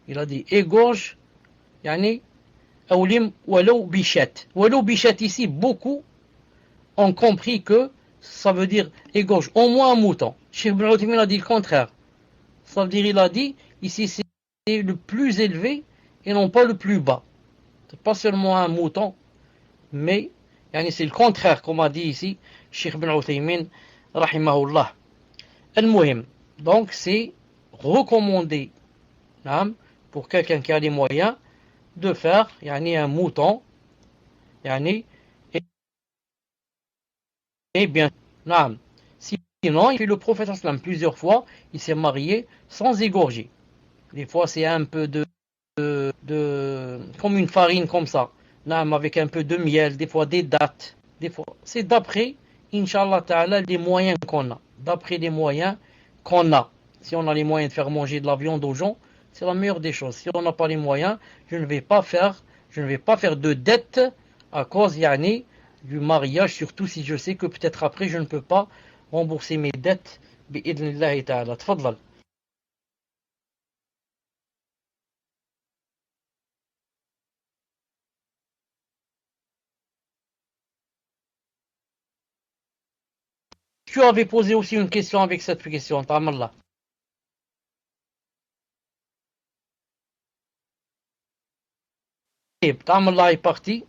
Il a dit, égorge, awlim walou bichet. Walou bichet ici, beaucoup ont compris que ça veut dire égorge au moins un mouton. Cheikh Ibn Uthaymin a dit le contraire. Ça veut dire, il a dit, ici c'est le plus élevé et non pas le plus bas. C'est pas seulement un mouton, mais c'est le contraire, comme a dit ici Cheikh Ibn Uthaymin, rahimahullah. Al-Muhim, donc c'est recommandé pour quelqu'un qui a les moyens de faire un mouton, et bien, sinon, il fait le prophète sallam plusieurs fois, il s'est marié sans égorger. Des fois, c'est un peu comme une farine comme ça, avec un peu de miel, des fois des dattes, des fois. C'est d'après, Inch'Allah Ta'ala, les moyens qu'on a. D'après les moyens qu'on a. Si on a les moyens de faire manger de la viande aux gens, c'est la meilleure des choses. Si on n'a pas les moyens, je ne vais pas faire de dette à cause yani, du mariage, surtout si je sais que peut-être après je ne peux pas rembourser mes dettes. Bi'idhnillahi ta'ala. Tfadlal. Tu avais posé aussi une question avec cette question, Tamallah. Tamallah est parti.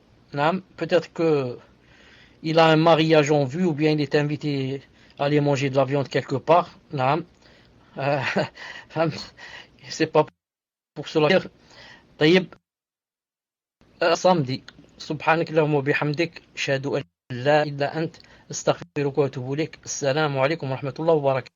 Peut-être que il a un mariage en vue ou bien il est invité à aller manger de la viande quelque part. C'est pas pour cela. طيب samedi. سبحانك اللهم وبحمدك أشهد أن لا إله إلا أنت أستغفرك وأتوب إليك. السلام عليكم ورحمة الله وبركاته.